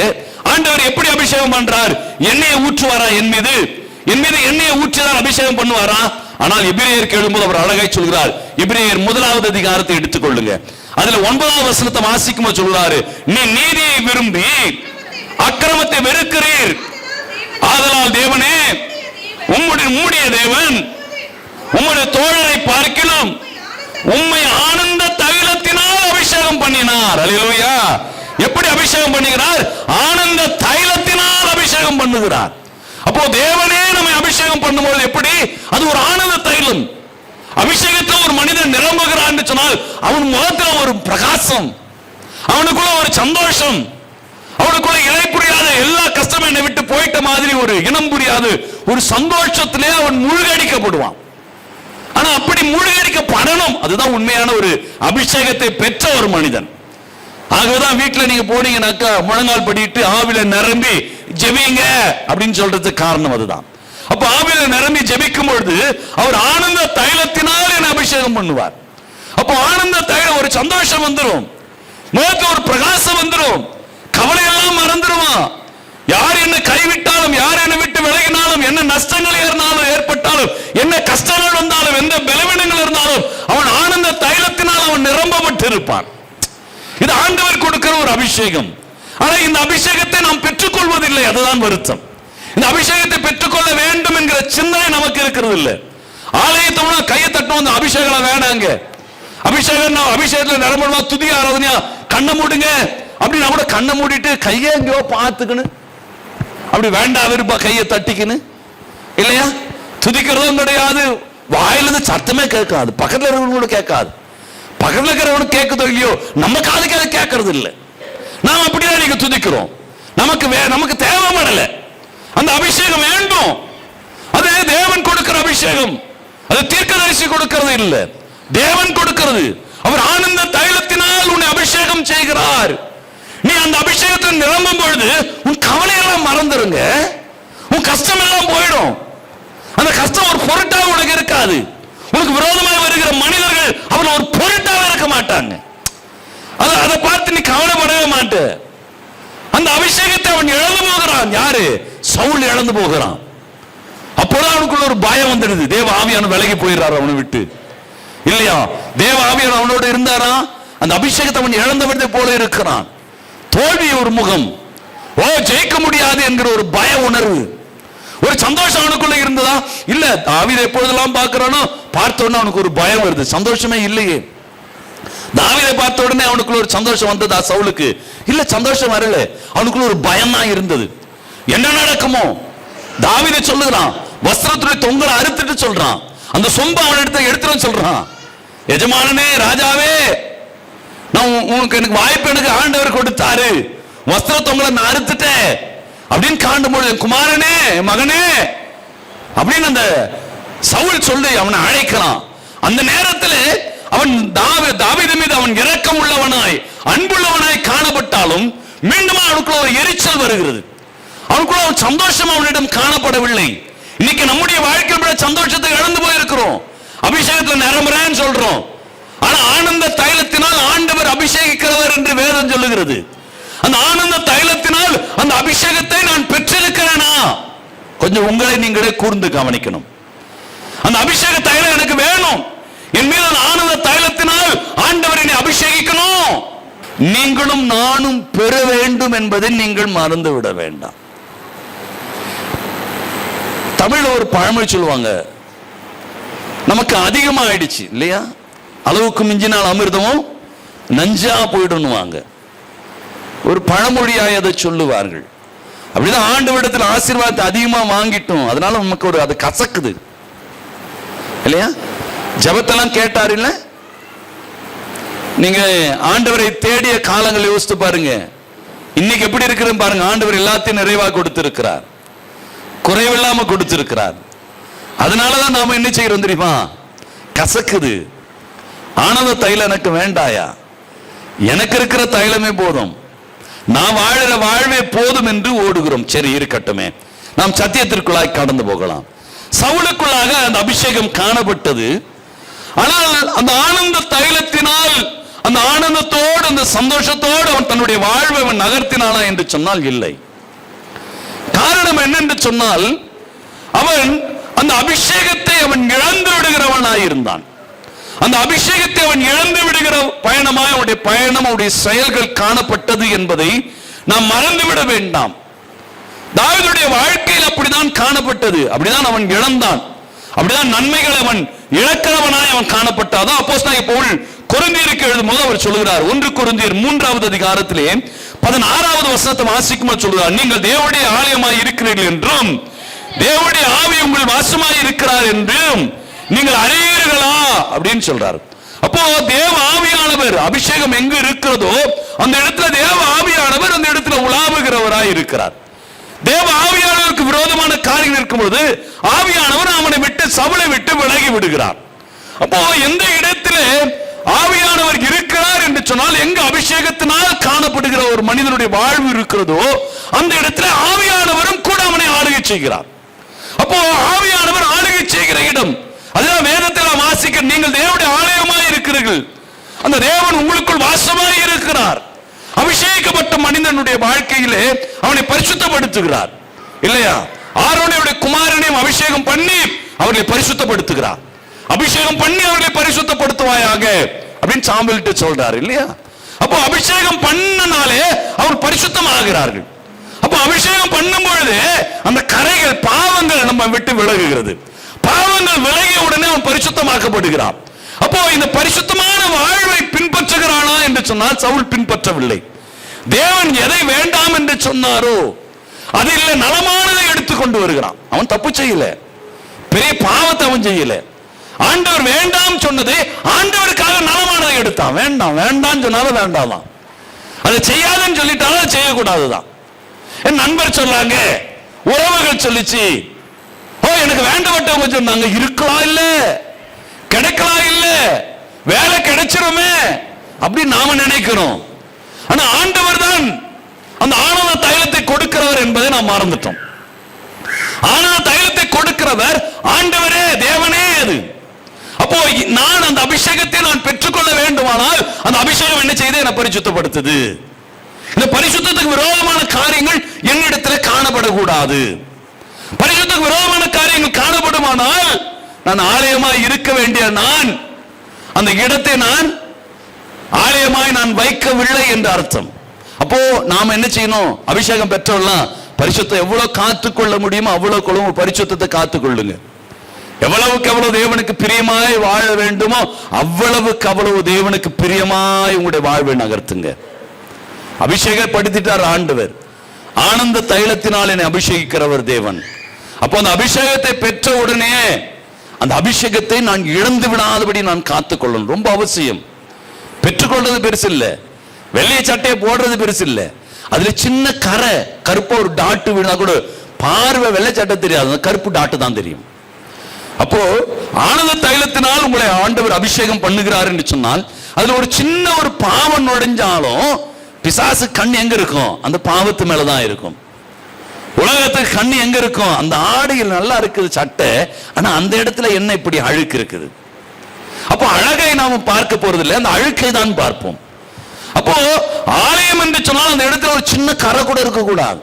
B: ஆண்டவர் எப்படி அபிஷேகம் பண்றார்? எண்ணெயை ஊற்றுவாரா என் மீது? என் மீது எண்ணெயை ஊற்றிதான் அபிஷேகம் பண்ணுவாரா? ஆனால் எபிரேயருக்கு எழும்போது அவர் அழகாய் சொல்கிறார். எபிரேயர் 1வது அதிகாரத்தை எடுத்துக்கொள்ளுங்க. அதுல 9வது வசனத்தை வாசிக்கும்போது சொல்றாரு, நீ நீதியை விரும்பி அக்கிரமத்தை வெறுக்கிறீர், ஆதலால் தேவனே உம்முடைய தேவன் உம்முடைய தோழரை பார்க்கிலும் உம்மை ஆனந்த தைலத்தினால் அபிஷேகம் பண்ணினார். அல்லேலூயா. எப்படி அபிஷேகம் பண்ணுகிறார்? ஆனந்த தைலத்தினால் அபிஷேகம் பண்ணுகிறார். அப்போ தேவனே நம்மை அபிஷேகம் பண்ணும்போது எப்படி? அது ஒரு ஆனந்த தைலம். அபிஷேகத்தில் ஒரு மனிதன் நிரம்புகிறான் சொன்னால் அவன் முகத்தில் ஒரு பிரகாசம், அவனுக்குள்ள ஒரு சந்தோஷம், அவனுக்குள்ள இணை புரியாத எல்லா கஷ்டமும் என்னை விட்டு போயிட்ட மாதிரி ஒரு இனம் புரியாது ஒரு சந்தோஷத்திலே அவன் மூழ்கடிக்கப்படுவான். ஆனா அப்படி மூழ்கடிக்கப்படணும். அதுதான் உண்மையான ஒரு அபிஷேகத்தை பெற்ற ஒரு மனிதன். ஆகவேதான் வீட்டுல நீங்க போனீங்கன்னாக்கா முழங்கால் படிட்டு ஆவில நிரம்பி ஜெபிங்க அப்படின்னு சொல்றதுக்கு காரணம் அதுதான். அப்ப ஆவில நிரம்பி ஜெபிக்கும் பொழுது அவர் ஆனந்த தைலத்தினால் என்ன அபிஷேகம் பண்ணுவார். அப்போ ஆனந்த தைலம் ஒரு சந்தோஷம் வந்துடும், முகத்துக்கு ஒரு பிரகாசம் வந்துடும், கவலை எல்லாம் மறந்துடுவான். யார் என்ன கைவிட்டாலும், யார் என்னை விட்டு விலகினாலும், என்ன நஷ்டங்கள் ஏற்பட்டாலும், என்ன கஷ்டங்கள் வந்தாலும், எந்த பலவீனங்கள் இருந்தாலும் அவன் ஆனந்த தைலத்தினால் அவன் நிரம்பப்பட்டு இருப்பான். இது ஆண்டவர் கொடுக்கிற ஒரு அபிஷேகம். ஆனா இந்த அபிஷேகத்தை நாம் பெற்றுக்கொள்வதில்லை, அதுதான் வருத்தம். இந்த அபிஷேகத்தை பெற்றுக்கொள்ள வேண்டும் என்கிற சிந்தனை நமக்கு இருக்கிறது இல்லை. ஆலயத்தோட கையை தட்டும், அந்த அபிஷேகம் வேணாங்க. அபிஷேகத்துல நிரம்பணுமா, துதி ஆராதனையா, கண்ணை மூடுங்க அப்படின்னா கூட கண்ணை மூடிட்டு கையை எங்கேயோ பார்த்துக்கணும், அப்படி வேண்டாம் விருப்பா கையை தட்டிக்கணும் இல்லையா? துதிக்கிறதும் கிடையாது, வாயிலிருந்து சத்தமே கேட்காது, பக்கத்துல இருக்கிறவங்க கேட்காது, பக்கத்துல இருக்கிறவனுக்கு கேட்குதோ இல்லையோ நம்ம காதுக்கு அதை கேட்கறது இல்லை. நாம் அப்படிதான் நீங்க துதிக்கிறோம். நமக்கு தேவைப்படல அந்த அபிஷேகம் வேண்டும். அது தேவன் கொடுக்கிற அபிஷேகம், அது தீர்க்கதரிசி கொடுக்கிறது இல்லை, தேவன் கொடுக்கிறது. அவர் ஆனந்த தைலத்தினால் உன்னை அபிஷேகம் செய்கிறார். நீ அந்த அபிஷேகத்தில் நிரம்பும் பொழுது உன் கவலை எல்லாம் மறந்துருங்க, உன் கஷ்டம் எல்லாம் போயிடும். அந்த கஷ்டம் ஒரு பொருட்டாக உனக்கு இருக்காது. உனக்கு விரோதமாக வருகிற மனிதர்கள் அவன் ஒரு பொருட்டாக இருக்க பார்க்க மாட்டாங்க. அதை பார்த்து நீ கவலைப்படவே மாட்ட. அந்த அபிஷேகத்தை அவன் இழந்து போகிறான். யாரு? சவுல் இழந்து போகிறான். அப்போதான் அவனுக்குள்ள ஒரு பயம் வந்துடுது. தேவ ஆவியான விலகி போயிடுறாரு அவனை விட்டு, இல்லையா? தேவ ஆவியான அவனோட இருந்தாரா? அந்த அபிஷேகத்தை அவன் இழந்தவனை போல இருக்கிறான். தோல்வி ஒரு முகம், ஜெயிக்க முடியாது என்கிற ஒரு பய உணர்வு, ஒரு சந்தோஷம் அவனுக்குள்ள இருந்ததா? இல்ல. தாவீதை எப்பொழுதெல்லாம் பார்க்கிறானோ பார்த்த உடனே அவனுக்கு ஒரு பயம் வருது. சந்தோஷமே இல்லையே. தாவீதை பார்த்த உடனே அவனுக்குள்ள ஒரு சந்தோஷம் வந்ததா? சவுலுக்கு இல்ல, சந்தோஷம் வரல. அவனுக்குள்ள ஒரு பயம் தான் இருந்தது. என்ன நடக்குமோ? தாவீதை சொல்லுகிறான், வஸ்திரத்துடைய தொங்கலை அறுத்துட்டு சொல்றான், அந்த சொம்ப அவன் எடுத்துட்டு சொல்றான், எஜமானனே, ராஜாவே, நான் உனக்கு எனக்கு வாய்ப்பு எனக்கு ஆண்டவர் கொடுத்தாரு, வஸ்திர தொங்கலை நான் அறுத்துட்டேன் அப்படின்னு காண்டும்போது, குமாரனே, மகனே அப்படின்னு அந்த சவுல் சொல்லி அவனை அழைக்கிறான். அந்த நேரத்தில் அவன் தாவீது மீது அவன் இரக்கம் உள்ளவனாய் அன்புள்ளவனாய் காணப்பட்டாலும் மீண்டும் அவனுக்குள்ள ஒரு எரிச்சல் வருகிறது. அவனுக்குள்ள ஒரு சந்தோஷம் அவனிடம் காணப்படவில்லை. இன்னைக்கு நம்முடைய வாழ்க்கையில் சந்தோஷத்தை இழந்து போயிருக்கிறோம். அபிஷேகத்தில் நிரம்புறேன்னு சொல்றோம், ஆனா ஆனந்த தைலத்தினால் ஆண்டவர் அபிஷேகிக்கிறவர் என்று வேதம் சொல்லுகிறது. அந்த ஆனந்த தைலத்தினால் அந்த அபிஷேகத்தை நான் பெற்றிருக்கிறேனா? கொஞ்சம் உங்களை நீங்களே கூர்ந்து கவனிக்கணும். அந்த அபிஷேக தைலம் எனக்கு வேணும். என் மீது ஆனந்த தைலத்தினால் ஆண்டவர் என்னை அபிஷேகிக்கணும். நீங்களும் நானும் பெற வேண்டும் என்பதை நீங்கள் மறந்து விட வேண்டாம். தமிழ்ல ஒரு பழமொழி சொல்லுவாங்க, நமக்கு அதிகமா ஆயிடுச்சு இல்லையா, அளவுக்கு மிஞ்சினால் அமிர்தமும் நஞ்சா போயிடுவாங்க. ஒரு பழமொழியாய் அதை சொல்லுவார்கள். அப்படிதான் ஆண்டவரிடத்தில் ஆசீர்வாதத்தை அதிகமா வாங்கிட்டோம், அதனால நமக்கு ஒரு அது கசக்குது இல்லையா? ஜெபத்தெல்லாம் கேட்டார் இல்ல? நீங்க ஆண்டவரை தேடிய காலங்களை யோசித்து பாருங்க. இன்னைக்கு எப்படி இருக்கிறது பாருங்க. ஆண்டவர் எல்லாத்தையும் நிறைவா கொடுத்திருக்கிறார், குறைவில்லாம கொடுத்திருக்கிறார். அதனாலதான் நாம என்ன செய்யறோம் தெரியுமா? கசக்குது. ஆனந்த தைலம் எனக்கு வேண்டாயா, எனக்கு இருக்கிற தைலமே போதும், நான் வாழற வாழ்வே போதும் என்று ஓடுகிறோம். சரி, இருக்கட்டுமே, நாம் சத்தியத்திற்குள்ளாய் கடந்து போகலாம். சவுலுக்குள்ளாக அந்த அபிஷேகம் காணப்பட்டது. ஆனால் அந்த ஆனந்த தைலத்தினால், அந்த ஆனந்தத்தோடு அந்த சந்தோஷத்தோடு அவன் தன்னுடைய வாழ்வை அவன் நகர்த்தினானா என்று சொன்னால் இல்லை. காரணம் என்னென்று சொன்னால், அவன் அந்த அபிஷேகத்தை அவன் இழந்து விடுகிறவனாயிருந்தான். அந்த அபிஷேகத்தை அவன் இழந்து விடுகிற பயணமாய் அவனுடைய பயணம், அவனுடைய செயல்கள் காணப்பட்டது என்பதை நாம் மறந்துவிட வேண்டாம். தாவீதுடைய வாழ்க்கையில் அப்படிதான் காணப்பட்டது. அப்படிதான் அவன் இழந்தான். அப்படிதான் நன்மைகளை அவன் இழக்கிறவனாய் அவன் காணப்பட்டாதான். அப்போஸ்தலனாகிய பவுல் கொரிந்தியருக்கு எழுதும்போது அவர் சொல்லுகிறார், 1 கொரிந்தியர் 3வது அதிகாரத்திலே 16வது வசனத்தை வாசிக்கும்போது சொல்லுகிறார், நீங்கள் தேவனுடைய ஆலயமாய் இருக்கிறீர்கள் என்றும் தேவனுடைய ஆவி உங்கள் வாசமாய் இருக்கிறார் என்றும் நீங்கள் அறியீர்களா அப்படின்னு சொல்றார். அப்போ தேவ ஆவியானவர், அபிஷேகம் எங்கு இருக்கிறதோ அந்த இடத்துல தேவ ஆவியானவர் அந்த இடத்துல உலாவுகிறவராய் இருக்கிறார். தேவ ஆவியானவருக்கு விரோதமான காரியம் இருக்கும்போது ஆவியானவர் அவனை விட்டு, சவுலை விட்டு விலகி விடுகிறார். அப்போ எந்த இடத்திலே ஆவியானவர் இருக்கிறார் என்று சொன்னால், எங்க அபிஷேகத்தினால் காணப்படுகிற ஒரு மனிதனுடைய வாழ்வு இருக்கிறதோ அந்த இடத்துல ஆவியானவரும் கூட அவனை ஆளுகை செய்கிறார். அப்போ ஆவியானவர் ஆளுகை செய்கிற இடம், அதுதான் வேதத்தில் வாசிக்க, நீங்கள் தேவனுடைய ஆலயமாய் இருக்கிறீர்கள், அந்த தேவன் உங்களுக்குள் வாசமாய் இருக்கிறார். அபிஷேகப்பட்ட மனிதனுடைய வாழ்க்கையிலே அவனை பரிசுத்தப்படுத்துகிறார் இல்லையா? ஆரோனுடைய குமாரனையும் அபிஷேகம் பண்ணி அவர்களை பரிசுத்தப்படுத்துகிறார். அபிஷேகம் பண்ணி அவர்களை பரிசுத்தப்படுத்துவாயாக அப்படின்னு சாம்பல்ட்டு சொல்றாரு இல்லையா? அப்போ அபிஷேகம் பண்ணனாலே அவர் பரிசுத்தமாகிறார்கள். அப்போ அபிஷேகம் பண்ணும் பொழுது அந்த கரைகள், பாவங்கள் நம்ம விட்டு விலகுகிறது. பாவங்கள் விலகிய உடனே அவன் பரிசுத்தமாக்கப்படுகிறான். அப்போ இந்த பரிசுத்தமான வாழ்வை பின்பற்றுகிறானா என்று சொன்னால் சவுல் பின்பற்றவில்லை. தேவன் எதை வேண்டாம் என்று சொன்னாரோ அது இல்ல, நலமானதை எடுத்துக்கொண்டு வருகிறான். அவன் தப்பு செய்யல, பெரிய பாவத்தை அவன் செய்யல. ஆண்டவர் வேண்டாம் சொன்னதை ஆண்டவருக்காக நலமானதை எடுத்தான். வேண்டாம் வேண்டாம் சொன்னாலும் வேண்டாம், அதை செய்யாதுன்னு சொல்லிட்டாலும் அதை செய்யக்கூடாதுதான். என் நண்பர் சொன்னாங்க, உறவுகள் சொல்லிச்சு, எனக்கு வேண்டப்பட்டவங்க சொன்னாங்க, இருக்கலாம் இல்ல, கிடைக்கலாம் இல்ல, வேலை கிடைச்சிருமே அப்படின்னு நாம நினைக்கிறோம். ஆனா ஆண்டவர் தான் அந்த ஆனந்த தைலத்தை கொடுக்கிறவர் என்பதை நாம் மறந்துட்டோம். ஆனந்த தைலத்தை கொடுக்கிறவர் ஆண்டவரே, தேவனே. அது அப்போ நான் அந்த அபிஷேகத்தை நான் பெற்றுக்கொள்ள வேண்டுமானால் அந்த அபிஷேகம் என்ன செய்து என்னை பரிசுத்தப்படுத்துது. இந்த பரிசுத்தத்துக்கு விரோதமான காரியங்கள் என்னிடத்தில் காணப்படக்கூடாது. பரிசுத்தத்துக்கு விரோதமான காரியங்கள் காணப்படுமானால் நான் ஆலயமாய் இருக்க வேண்டிய நான் அந்த இடத்தை நான் ஆலயமாய் நான் வைக்கவில்லை என்று அர்த்தம். அப்போ நாம என்ன செய்யணும்? அபிஷேகம் பெற்றவெல்லாம் பரிசுத்தம் எவ்வளவு காத்துக்கொள்ள முடியுமோ அவ்வளவு பரிசுத்தத்தை காத்துக்கொள்ளுங்க. எவ்வளவுக்கு எவ்வளவு தேவனுக்கு பிரியமாய் வாழ வேண்டுமோ அவ்வளவுக்கு அவ்வளவு தேவனுக்கு பிரியமாய் உங்களுடைய வாழ்வை நகர்த்துங்க. அபிஷேகப்படுத்திட்டார் ஆண்டவர். ஆனந்த தைலத்தினால் என்னை அபிஷேகிக்கிறவர் தேவன். அப்போ அந்த அபிஷேகத்தை பெற்ற உடனே அந்த அபிஷேகத்தை நான் இழந்து விடாதபடி நான் காத்துக்கொள்ளணும். ரொம்ப அவசியம். பெற்றுக்கொள்றது பெருசு இல்ல, வெள்ளைய சட்டையை போடுறது பெருசு இல்ல, அதுல சின்ன கரை கருப்பா ஒரு டாட்டு விழுந்தா கூட பார்வை வெள்ளை சட்டை தெரியாது, கருப்பு டாட்டு தான் தெரியும். அப்போ ஆனந்த தைலத்தினால் உங்களை ஆண்டவர் அபிஷேகம் பண்ணுகிறார் என்று சொன்னால் அதுல ஒரு சின்ன ஒரு பாவம் நுழைஞ்சாலும் பிசாசு கண் எங்க இருக்கும்? அந்த பாவத்து மேலதான் இருக்கும். உலகத்துக்கு கண் எங்க இருக்கும்? அந்த ஆடையில் நல்லா இருக்குது சட்டை, ஆனா அந்த இடத்துல என்ன இப்படி அழுக்கு இருக்குது. அப்போ அழகை நாம பார்க்க போறது இல்லை, அந்த அழுக்கை தான் பார்ப்போம். அப்போ ஆலயம் என்று சொன்னால் அந்த இடத்துல ஒரு சின்ன கரை கூட இருக்கக்கூடாது,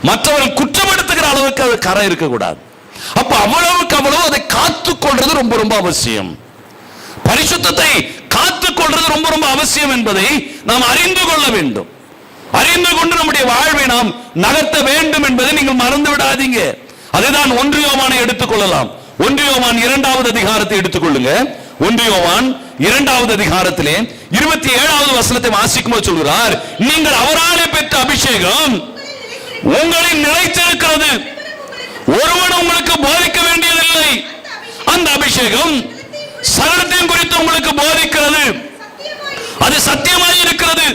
B: மற்றவர்கள் குற்றப்படுத்துகிற அளவுக்கு அது கரை இருக்கக்கூடாது. அப்ப அவ்வளவுக்கு அவ்வளவு அதை காத்துக்கொள்றது ரொம்ப ரொம்ப அவசியம். பரிசுத்தத்தை காத்துக்கொள்றது ரொம்ப ரொம்ப அவசியம் என்பதை நாம் அறிந்து கொள்ள வேண்டும். அறிந்து கொண்டு நம்முடைய வாழ்வை நாம் நகர்த்த வேண்டும் என்பதை நீங்கள் மறந்து விடாதீங்க. அதுதான் 1 யோவானை எடுத்துக்கொள்ளலாம். 1 யோவான் 2வது அதிகாரத்தை எடுத்துக்கொள்ளுங்க. 1 யோவான் 2வது அதிகாரத்திலே 27வது வசனத்தை வாசிக்கும்போது சொல்கிறார், நீங்கள் அவராலே பெற்ற அபிஷேகம் உங்களில் நிலைத்திருக்கிறது, ஒருவன் உங்களுக்கு போதிக்க வேண்டியதில்லை. அந்த அபிஷேகம் சகலத்தையும் குறித்து உங்களுக்கு போதிக்கிறது. அது சத்தியமாய் இருக்கிறது,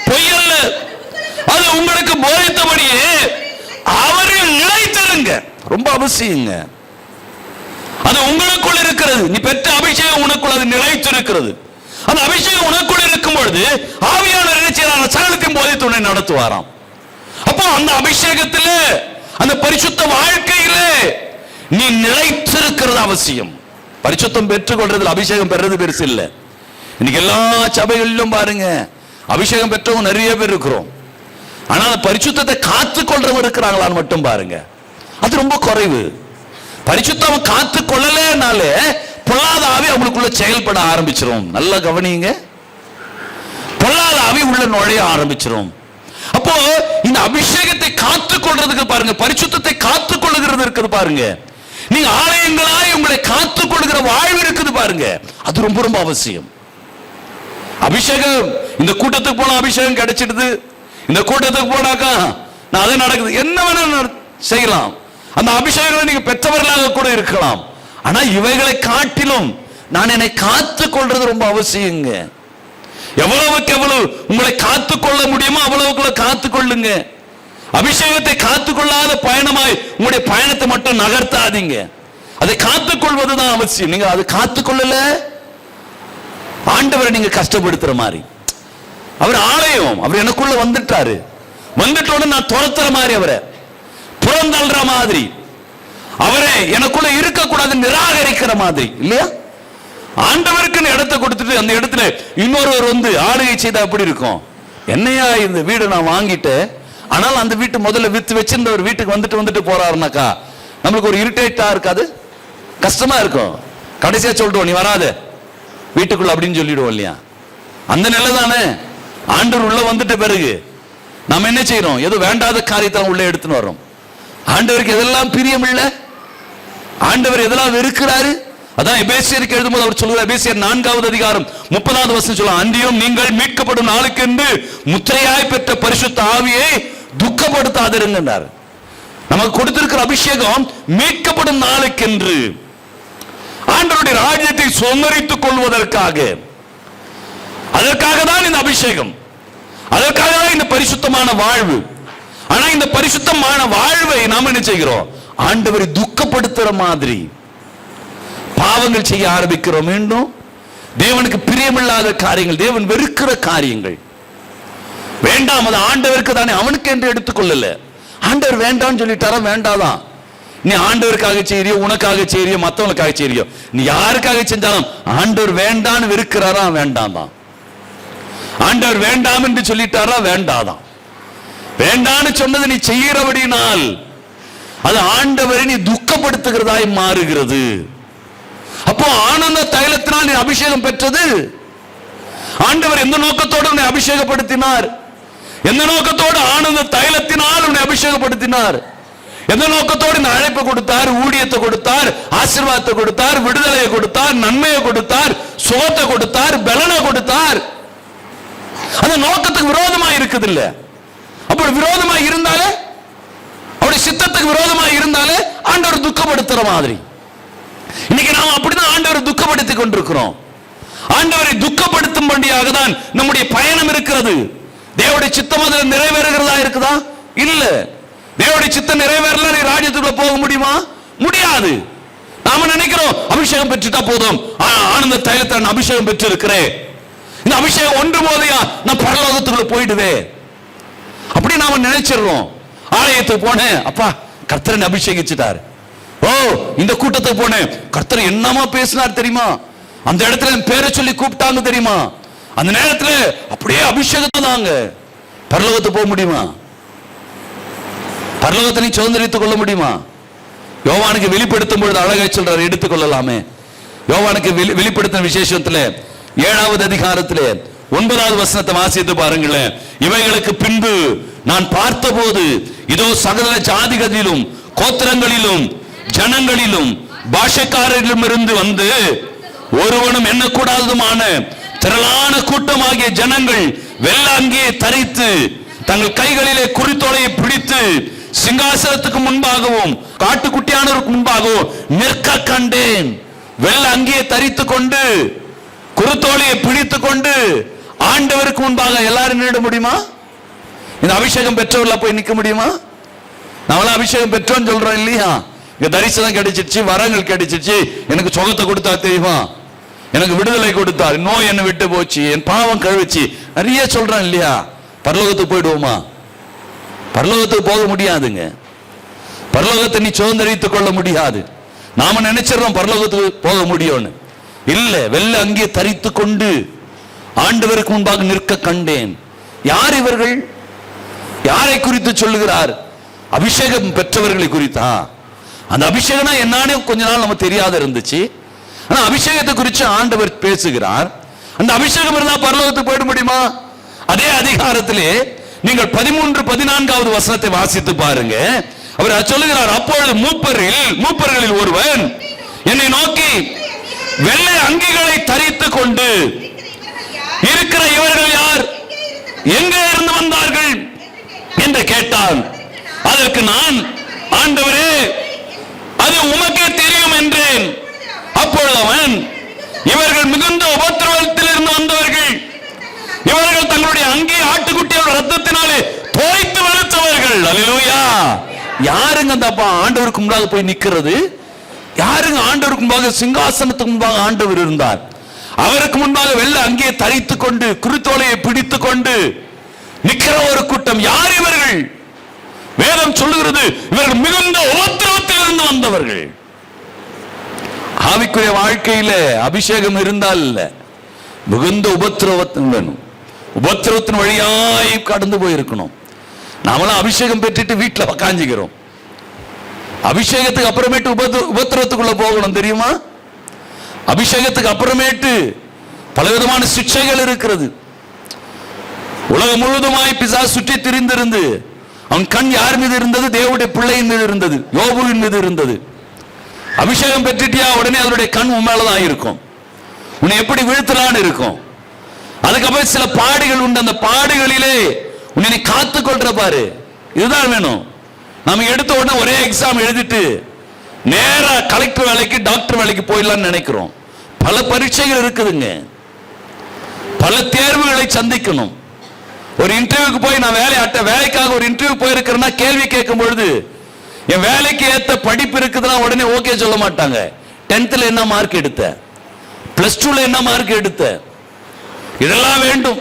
B: பொய்யல்ல. அது உங்களுக்கு போதித்தபடியே அவரில் நிலைத்திருங்க. ரொம்ப அவசியங்க. அது உங்களுக்குள் இருக்கிறது. நீ பெற்ற அபிஷேகம் உனக்குள் அது நிலைத்திருக்கிறது. அந்த அபிஷேகம் உனக்குள் இருக்கும் பொழுது ஆவியானவர் என்ன செய்யறார்? சகலத்தையும் போதித்து உன்னை நடத்துவாராம். அப்போ அந்த அபிஷேகத்தில் அந்த பரிசுத்த வாழ்க்கையில நீ நிலைத்திருக்கிறது அவசியம். பரிசுத்தம் பெற்றுக்கொள்றதுல அபிஷேகம் பெறது பெருசு இல்லை. இன்னைக்கு எல்லா சபைகளிலும் பாருங்க, அபிஷேகம் பெற்றவங்க நிறைய பேர் இருக்கிறோம், ஆனால் பரிசுத்தத்தை காத்துக்கொள்றவங்க இருக்கிறாங்களான்னு மட்டும் பாருங்க, அது ரொம்ப குறைவு. பரிசுத்தம் காத்து கொள்ளலனாலே பொல்லாத ஆவி அவங்களுக்குள்ள செயல்பட ஆரம்பிச்சிரும். நல்லா கவனிங்க, பொல்லாத ஆவி உள்ள நுழைய ஆரம்பிச்சிரும். அப்போ இந்த அபிஷேகத்தை காத்துக் கொள்றதுக்கு பாருங்க, பரிசுத்தத்தை காத்துக் கொள்ளுகிறது இருக்குது பாருங்க, நீங்க ஆலயங்களாய் உங்களை காத்துக் கொள்ளுகிற வாழ்வு இருக்குது பாருங்க, அது ரொம்ப ரொம்ப அவசியம். அபிஷேகம் இந்த கூட்டத்துக்கு போனா அபிஷேகம் கிடைச்சிடுது, இந்த கூட்டத்துக்கு போனாக்கா நான் அது நடக்குது, என்ன வேணா செய்யலாம். அந்த அபிஷேகங்களை நீங்க பெற்றவர்களாக கூட இருக்கலாம். ஆனா இவைகளை காட்டிலும் நான் என்னை காத்துக் கொள்றது ரொம்ப அவசியங்க. எவ்வளவுக்கு எவ்வளவு உங்களை காத்துக்கொள்ள முடியுமோ அவ்வளவுக்குள்ள காத்துக்கொள்ளுங்க. அபிஷேகத்தை காத்துக்கொள்ளாத பயணமாய் உங்களுடைய பயணத்தை மட்டும் நகர்த்தாதீங்க. அதை காத்துக்கொள்வதுதான் அவசியம். நீங்க அதை காத்துக்கொள்ளல, ஆண்டவரை நீங்க கஷ்டப்படுத்துற மாதிரி. அவர் ஆலயம், அவர் எனக்குள்ள வந்துட்டாரு, வந்துட்டோட நான் துரத்துற மாதிரி, அவரை புறந்தள்ளுற மாதிரி, அவரை எனக்குள்ள இருக்கக்கூடாது நிராகரிக்கிற மாதிரி இல்லையா? ஆண்டவருக்கு இடத்தை கொடுத்துட்டு அந்த இடத்துல இன்னொருவர் வந்து ஆளுகை செய்தா எப்படி இருக்கும்? என்னையா இந்த வீடு நான் வாங்கிட்டேன், ஆனால் அந்த வீட்டு முதல்ல வித்து வச்சிருந்தவர் வீட்டுக்கு வந்துட்டு போறாருனாக்கா நம்மளுக்கு ஒரு இரிட்டேட்டா இருக்காது? கஷ்டமா இருக்கும். கடைசியா சொல்லிடுவோம், நீ வராத வீட்டுக்குள்ள அப்படின்னு சொல்லிடுவோம் இல்லையா? அந்த நிலை தானே. ஆண்டவர் உள்ள வந்துட்ட பிறகு நம்ம என்ன செய்யறோம்? ஏதோ வேண்டாத காரியத்தை உள்ள எடுத்துன்னு வரோம். ஆண்டவருக்கு எதெல்லாம் பிரியம் இல்லை, ஆண்டவர் எதெல்லாம் வெறுக்கிறாரு. அதான் எபேசியருக்கு எழுதும்போது அவர் சொல்லுவார், எபேசியர் 4வது அதிகாரம் 30வது வசனம் சொல்லுவார், அன்றியும் நீங்கள் மீட்கப்படும் நாளுக்கென்று முத்திரையாய் பெற்ற பரிசுத்த ஆவியை துக்கப்படுத்தாதிருங்கன்றார். நமக்கு கொடுத்திருக்கிற அபிஷேகம் மீட்கப்படும் நாளுக்கென்று, ஆண்டவருடைய ராஜ்யத்தை சுதந்தரித்துக் கொள்வதற்காக, அதற்காக தான் இந்த அபிஷேகம், அதற்காக தான் இந்த பரிசுத்தமான வாழ்வு. ஆனா இந்த பரிசுத்தமான வாழ்வை நாம் என்ன செய்கிறோம்? ஆண்டவரை துக்கப்படுத்துற மாதிரி பாவங்கள் செய்ய ஆரம்பிக்கிறோம். மீண்டும் தேவனுக்கு பிரியமில்லாத காரியங்கள், தேவன் வெறுக்கிற காரியங்கள் வேண்டாம். அது ஆண்டவருக்கு தானே, அவனுக்கு என்று எடுத்துக்கொள்ளல. ஆண்டவர் வேண்டாம்னு சொல்லிட்டாரா? வேண்டாதான். நீ ஆண்டவருக்காக செய்யறியோ, உனக்காக செய்யறியோ, மற்றவங்களுக்காக செய்யறியோ, நீ யாருக்காக செஞ்சாலும் ஆண்டவர் வேண்டான்னு வெறுக்கிறாரா? வேண்டாம் தான். ஆண்டவர் வேண்டாம் என்று சொல்லிட்டாரா? வேண்டாதான். வேண்டான்னு சொன்னது நீ செய்கிறபடினால் அது ஆண்டவரை நீ துக்கப்படுத்துகிறதாய் மாறுகிறது. அப்போ ஆனந்த தைலத்தினால் நீ அபிஷேகம் பெற்றது. ஆண்டவர் எந்த நோக்கத்தோடு உன்னை அபிஷேகப்படுத்தினார்? எந்த நோக்கத்தோடு ஆனந்த தைலத்தினால் உன்னை அபிஷேகப்படுத்தினார்? எந்த நோக்கத்தோடு இந்த அழைப்பை கொடுத்தார், ஊழியத்தை கொடுத்தார், ஆசீர்வாதத்தை கொடுத்தார், விடுதலையை கொடுத்தார், நன்மையை கொடுத்தார், சுகத்தை கொடுத்தார், பலனை கொடுத்தார்? அந்த நோக்கத்துக்கு விரோதமா இருக்குது இல்ல? அப்படி விரோதமா இருந்தாலே, அவருடைய சித்தத்துக்கு விரோதமா இருந்தாலே ஆண்டவர் துக்கப்படுத்துற மாதிரி. இன்னைக்கு நாம் அப்படிதான் ஆண்டவரை துக்கப்படுத்திக் கொண்டிருக்கிறோம். ஆண்டவரை துக்கப்படுத்தும்படியாக தான் நம்முடைய பயணம் இருக்கிறது. தேவனுடைய சித்தம் அதில் நிறைவேறுகிறதா இருக்குதா? இல்ல. தேவனுடைய சித்தம் நிறைவேறல நீ ராஜ்யத்துக்குள்ள போக முடியுமா? முடியாது. நாம நினைக்கிறோம் அபிஷேகம் பெற்றுட்டா போதும், ஆனந்த தைலத்தை நான் அபிஷேகம் பெற்று இருக்கிறேன், இந்த அபிஷேகம் ஒன்று போதையா நான் பரலோகத்துக்குள்ள போயிடுவேன், அப்படி நாம நினைச்சிடறோம். ஆலயத்துக்கு போனேன், அப்பா கர்த்தரை அபிஷேகிச்சுட்டாரு. ஓ, இந்த கூட்டத்துக்கு போனேன், கர்த்தர் என்னமா பேசினார் தெரியுமா? அந்த இடத்துல என் பேரை சொல்லி கூப்பிட்டாங்க தெரியுமா? அந்த நேரத்தில் அப்படியே அபிஷேகத்தை தாங்க. பரலோகத்துக்கு போக முடியுமா? பரலோகத்தை நீ சுதந்திரித்துக் கொள்ள முடியுமா? யோவானுக்கு வெளிப்படுத்தும் பொழுது அழகா சொல்றாரு, எடுத்துக்கொள்ளலாமே. யோவானுக்கு வெளிப்படுத்தின விசேஷத்துல 7வது அதிகாரத்திலே 9வது வசனத்தை வாசித்து பாருங்களேன். இவைகளுக்கு பின்பு நான் பார்த்தபோது இதோ சகல ஜாதிகளிலும் கோத்திரங்களிலும் ஜனங்களிலும் பாஷைக்காரரிலும் இருந்து வந்து ஒருவனும் எண்ணக்கூடாததுமான திரளான கூட்டமாகிய ஜனங்கள் வெள்ள அங்கியை தரித்து தங்கள் கைகளிலே குறித்தோலையை பிடித்து சிங்காசனத்துக்கு முன்பாகவும் காட்டுக்குட்டியானவருக்கு முன்பாகவும் நிற்க கண்டேன். வெள்ள அங்கியை தரித்து கொண்டு குருத்தோலையை பிடித்து கொண்டு ஆண்டவருக்கு முன்பாக எல்லாரும் நின்றுட முடியுமா? இந்த அபிஷேகம் பெற்றவர்கள போய் நிற்க முடியுமா? நம்மளாம் அபிஷேகம் பெற்றோன்னு சொல்றோம் இல்லையா? இங்க தரிசனம் கிடைச்சிருச்சு, வரங்கள் கிடைச்சிருச்சு, எனக்கு சுகத்தை கொடுத்தா தெரியுமா, எனக்கு விடுதலை கொடுத்தார், நோய் என்னை விட்டு போச்சு, என் பாவம் கழுவிச்சு, நிறைய சொல்றேன் இல்லையா? பரலோகத்துக்கு போயிடுவோமா? பரலோகத்துக்கு போக முடியாதுங்க. பரலோகத்தை நீ சுதந்திரித்துக் கொள்ள முடியாது. நாம நினைச்சிடறோம் பரலோகத்துக்கு போக முடியும்னு. இல்ல, வெள்ள அங்கே தரித்து கொண்டு ஆண்டவருக்கு முன்பாக நிற்க கண்டேன். யார் இவர்கள்? யாரை குறித்து சொல்லுகிறார்? அபிஷேகம் பெற்றவர்களை குறித்தா? அந்த அபிஷேகம் என்னன்னு கொஞ்ச நாள் நம்ம தெரியாத இருந்துச்சு. ஆனா அபிஷேகத்தை குறித்து ஆண்டவர் பேசுகிறார். அந்த அபிஷேகம் இருந்தா பரலோகத்துக்கு போயிட முடியுமா? அதே அதிகாரத்திலே நீங்கள் 13-14வது வசனத்தை வாசித்து பாருங்க. அவர் சொல்லுகிறார், அப்பொழுது மூப்பர்களில் ஒருவன் என்னை நோக்கி, வெள்ளை அங்கிகளை தரித்து கொண்டு இருக்கிற இவர்கள் யார், எங்கே இருந்து வந்தார்கள் என்று கேட்டான். அதற்கு நான், ஆண்டவரே அது உமக்கே தெரியும் என்றேன். அப்பொழுது அவன், இவர்கள் மிகுந்த உபத்திரவத்தில் இருந்து வந்தவர்கள், இவர்கள் தங்களுடைய அங்கே ஆட்டுக்குட்டியோட ரத்தத்தினாலே தோய்த்து வெளுத்தவர்கள். அல்லேலூயா. யாருங்க அந்த ஆண்டவருக்கு முன்பாக போய் நிக்கிறது? யாருங்க ஆண்டவருக்கு முன்பாக? சிங்காசனத்துக்கு முன்பாக ஆண்டவர் இருந்தார். அவருக்கு முன்பாக வெள்ள அங்கே தரித்து கொண்டு குருத்தோலையை பிடித்து கொண்டு நிக்கிற ஒரு கூட்டம். யார் இவர்கள்? வேதம் சொல்லுகிறது, இவர்கள் மிகுந்த உபத்திரவத்தில் இருந்து வந்தவர்கள். ஆவிக்குரிய வாழ்க்கையில அபிஷேகம் இருந்தால் இல்ல, மிகுந்த உபத்திரவத்தின் வேணும். உபத்திரவத்தின் வழியாய் கடந்து போயிருக்கணும். நாமெல்லாம் அபிஷேகம் பெற்றுட்டு வீட்டுல உக்காஞ்சிக்கிறோம். அபிஷேகத்துக்கு அப்புறமேட்டு உபத்திரவத்துக்குள்ள போகணும், தெரியுமா? அபிஷேகத்துக்கு அப்புறமேட்டு பலவிதமான சிக்ஷைகள் இருக்கிறது. உலகம் முழுவதுமாய் பிசாசு சுற்றி திரிந்திருந்து அவன் கண் யார் மீது இருந்தது? தேவனுடைய பிள்ளையின் மீது இருந்தது, யோபுவின் மீது இருந்தது. அபிஷேகம் பெற்றுட்டியா உடனே அதனுடைய கண் உண்மையில்தான் இருக்கும். உன்னை எப்படி வீழ்த்தலான்னு இருக்கும். அதுக்கப்புறம் சில பாடுகள் உண்டு. அந்த பாடுகளிலே உன்னை காத்து கொள்ற பாரு. இதுதான் வேணும். நம்ம எடுத்த உடனே ஒரே எக்ஸாம் எழுதிட்டு நேரா கலெக்டர் வேலைக்கு டாக்டர் வேலைக்கு போயிடலாம்னு நினைக்கிறோம். பல பரீட்சைகள் இருக்குதுங்க. பல தேர்வுகளை சந்திக்கணும். ஒரு இன்டர்வியூக்கு போய் நான் வேலைக்காக ஒரு இன்டர்வியூ போயிருக்கிறேன்னா கேள்வி கேட்கும் பொழுது என் வேலைக்கு ஏத்த படிப்பு இருக்குதுன்னா உடனே ஓகே சொல்ல மாட்டாங்க. 10th என்ன மார்க் எடுத்த, +2 என்ன மார்க் எடுத்த, இதெல்லாம் வேண்டும்.